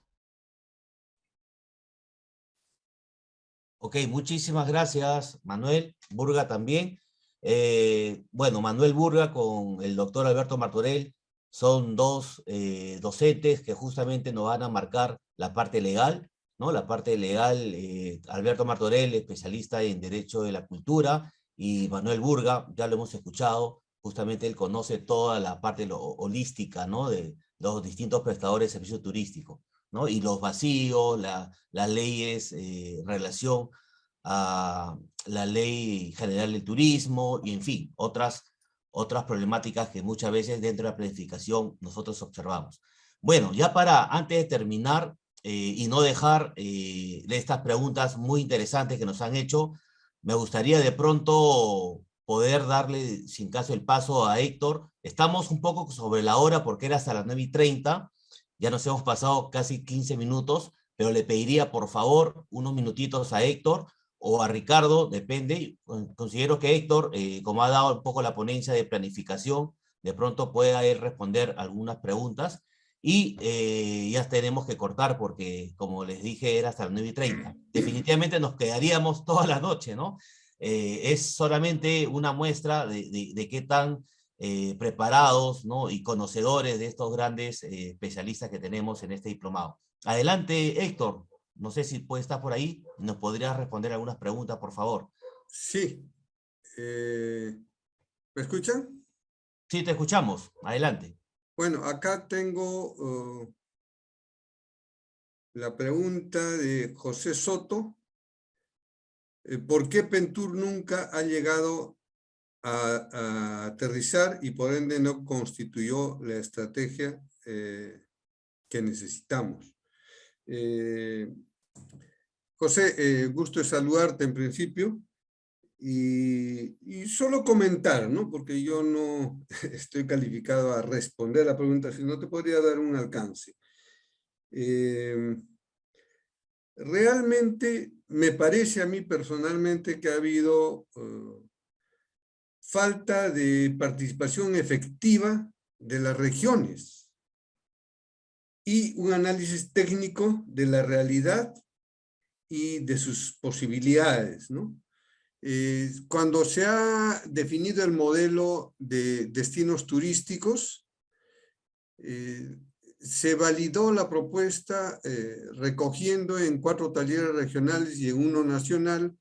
Ok, muchísimas gracias, Manuel. Burga también. Bueno, Manuel Burga con el doctor Alberto Martorell son dos docentes que justamente nos van a marcar la parte legal, ¿no? La parte legal, Alberto Martorell, especialista en Derecho de la Cultura, y Manuel Burga, ya lo hemos escuchado, justamente él conoce toda la parte holística, ¿no?, de los distintos prestadores de servicios turísticos, ¿no? Y los vacíos, las leyes en relación a la Ley General del Turismo y, en fin, otras problemáticas que muchas veces dentro de la planificación nosotros observamos. Bueno, ya antes de terminar y no dejar de estas preguntas muy interesantes que nos han hecho, me gustaría de pronto poder darle, sin caso, el paso a Héctor. Estamos un poco sobre la hora porque era hasta las 9:30, ya nos hemos pasado casi 15 minutos, pero le pediría por favor unos minutitos a Héctor o a Ricardo, depende. Considero que Héctor, como ha dado un poco la ponencia de planificación, de pronto pueda él responder algunas preguntas, y ya tenemos que cortar porque, como les dije, era hasta las 9:30. Definitivamente nos quedaríamos toda la noche, ¿no? Es solamente una muestra de qué tan preparados, ¿no?, y conocedores de estos grandes especialistas que tenemos en este diplomado. Adelante, Héctor. No sé si puede estar por ahí. ¿Nos podrías responder algunas preguntas, por favor? Sí. ¿Me escuchan? Sí, te escuchamos. Adelante. Bueno, acá tengo la pregunta de José Soto. ¿Por qué Pentur nunca ha llegado a aterrizar y por ende no constituyó la estrategia que necesitamos. José, gusto de saludarte en principio. Y solo comentar, ¿no? Porque yo no estoy calificado a responder la pregunta, sino te podría dar un alcance. Realmente me parece a mí personalmente que ha habido falta de participación efectiva de las regiones y un análisis técnico de la realidad y de sus posibilidades, ¿no? Cuando se ha definido el modelo de destinos turísticos, se validó la propuesta recogiendo en 4 talleres regionales y en 1 nacional,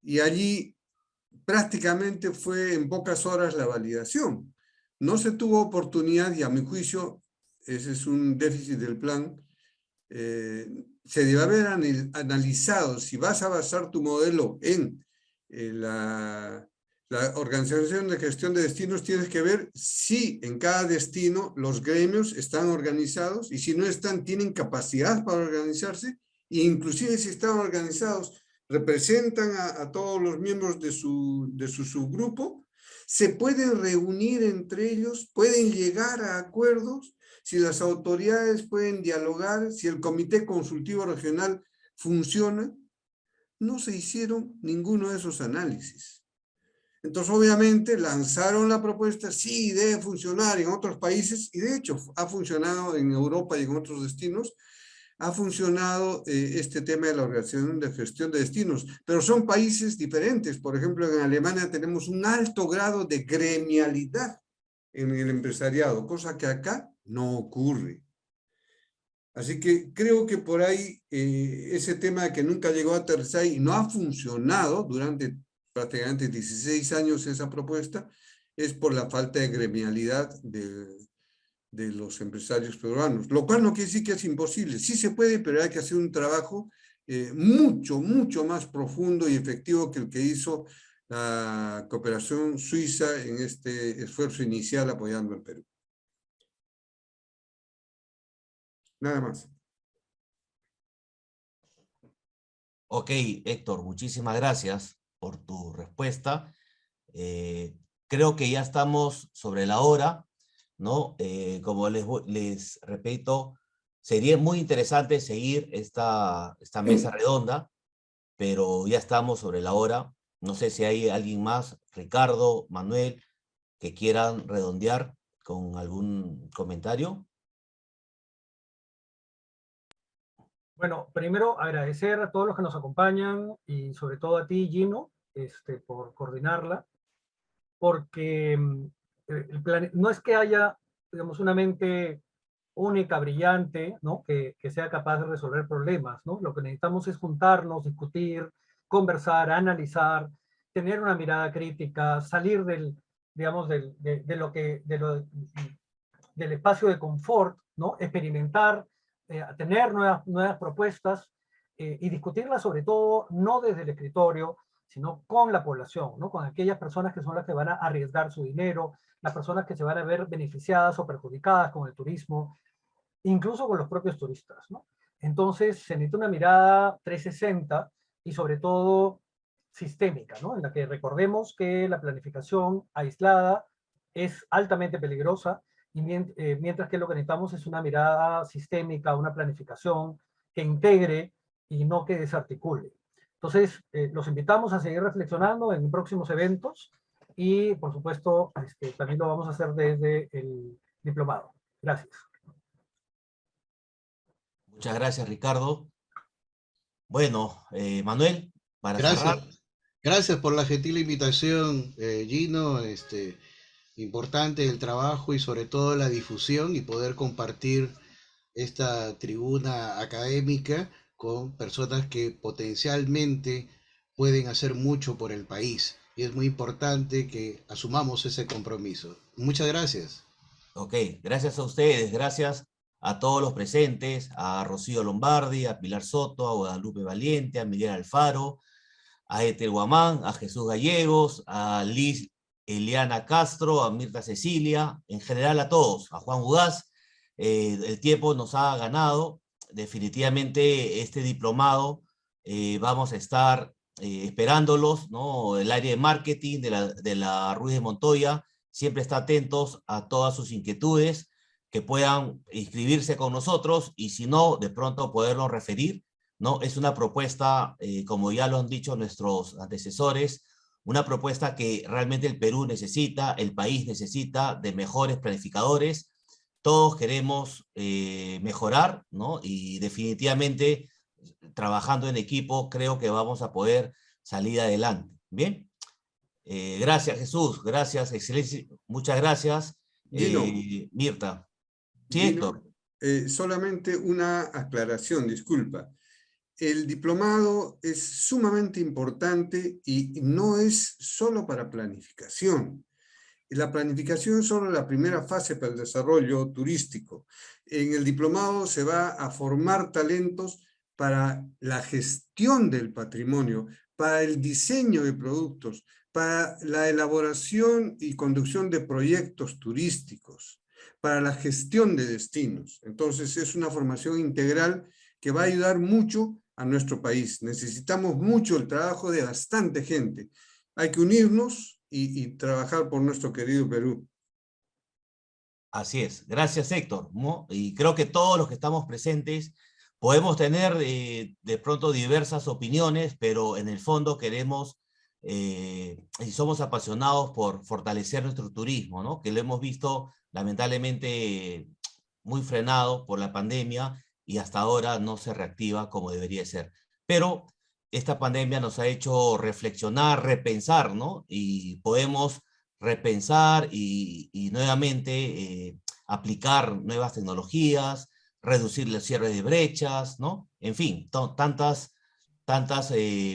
y allí prácticamente fue en pocas horas la validación. No se tuvo oportunidad, y a mi juicio ese es un déficit del plan, se debe haber analizado si vas a basar tu modelo en la organización de gestión de destinos, tienes que ver si en cada destino los gremios están organizados y si no están, tienen capacidad para organizarse, e inclusive si están organizados, representan a todos los miembros de su subgrupo, se pueden reunir entre ellos, pueden llegar a acuerdos, si las autoridades pueden dialogar, si el Comité Consultivo Regional funciona. No se hicieron ninguno de esos análisis. Entonces, obviamente, lanzaron la propuesta, sí, debe funcionar en otros países, y de hecho ha funcionado en Europa y en otros destinos, ha funcionado este tema de la organización de gestión de destinos, pero son países diferentes. Por ejemplo, en Alemania tenemos un alto grado de gremialidad en el empresariado, cosa que acá no ocurre. Así que creo que por ahí ese tema de que nunca llegó a aterrizar y no ha funcionado durante prácticamente 16 años esa propuesta, es por la falta de gremialidad de los empresarios peruanos, lo cual no quiere decir que es imposible. Sí se puede, pero hay que hacer un trabajo mucho más profundo y efectivo que el que hizo la cooperación suiza en este esfuerzo inicial apoyando al Perú. Nada más. Ok, Héctor, muchísimas gracias por tu respuesta. Creo que ya estamos sobre la hora, ¿no? Como les repito, sería muy interesante seguir esta mesa redonda, pero ya estamos sobre la hora. No sé si hay alguien más, Ricardo, Manuel, que quieran redondear con algún comentario. Bueno, primero agradecer a todos los que nos acompañan y sobre todo a ti, Gino, por coordinarla, porque no es que haya, digamos, una mente única, brillante, ¿no? Que sea capaz de resolver problemas, ¿no? Lo que necesitamos es juntarnos, discutir, conversar, analizar, tener una mirada crítica, salir digamos, del espacio de confort, ¿no? Experimentar, tener nuevas propuestas y discutirlas sobre todo no desde el escritorio, sino con la población, ¿no? Con aquellas personas que son las que van a arriesgar su dinero, las personas que se van a ver beneficiadas o perjudicadas con el turismo, incluso con los propios turistas, ¿no? Entonces se necesita una mirada 360 y sobre todo sistémica, ¿no? En la que recordemos que la planificación aislada es altamente peligrosa y mientras que lo que necesitamos es una mirada sistémica, una planificación que integre y no que desarticule. Entonces, los invitamos a seguir reflexionando en próximos eventos y, por supuesto, también lo vamos a hacer desde el diplomado. Gracias. Muchas gracias, Ricardo. Bueno, Manuel, para cerrar. Gracias por la gentil invitación, Gino. Importante el trabajo y sobre todo la difusión y poder compartir esta tribuna académica con personas que potencialmente pueden hacer mucho por el país. Y es muy importante que asumamos ese compromiso. Muchas gracias. Ok, gracias a ustedes, gracias a todos los presentes, a Rocío Lombardi, a Pilar Soto, a Guadalupe Valiente, a Miguel Alfaro, a Etel Guamán, a Jesús Gallegos, a Liz Eliana Castro, a Mirta Cecilia, en general a todos, a Juan Ugaz. El tiempo nos ha ganado. Definitivamente este diplomado vamos a estar esperándolos, ¿no? El área de marketing de la Ruiz de Montoya siempre está atentos a todas sus inquietudes, que puedan inscribirse con nosotros y si no, de pronto podernos referir, ¿no? Es una propuesta, como ya lo han dicho nuestros antecesores, una propuesta que realmente el Perú necesita, el país necesita de mejores planificadores. Todos queremos mejorar, ¿no? Y definitivamente, trabajando en equipo, creo que vamos a poder salir adelante. Bien. Gracias, Jesús. Gracias, excelencia. Muchas gracias. Gino, Mirta. Sí, Gino, Héctor. solamente una aclaración, disculpa. El diplomado es sumamente importante y no es solo para planificación. La planificación es solo la primera fase para el desarrollo turístico. En el diplomado se va a formar talentos para la gestión del patrimonio, para el diseño de productos, para la elaboración y conducción de proyectos turísticos, para la gestión de destinos. Entonces es una formación integral que va a ayudar mucho a nuestro país. Necesitamos mucho el trabajo de bastante gente. Hay que unirnos y trabajar por nuestro querido Perú. Así es. Gracias, Héctor, ¿no? Y creo que todos los que estamos presentes podemos tener de pronto diversas opiniones, pero en el fondo queremos y somos apasionados por fortalecer nuestro turismo, ¿no? Que lo hemos visto lamentablemente muy frenado por la pandemia y hasta ahora no se reactiva como debería ser. Pero esta pandemia nos ha hecho reflexionar, repensar, ¿no? Y podemos repensar y nuevamente aplicar nuevas tecnologías, reducir los cierres de brechas, ¿no? En fin, tantas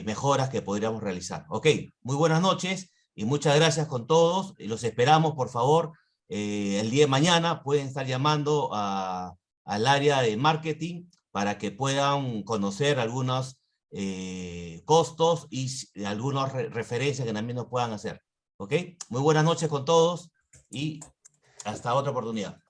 mejoras que podríamos realizar. Ok, muy buenas noches y muchas gracias con todos. Y los esperamos, por favor, el día de mañana pueden estar llamando al área de marketing para que puedan conocer algunos costos y algunas referencias que también nos puedan hacer. ¿Ok? Muy buenas noches con todos y hasta otra oportunidad.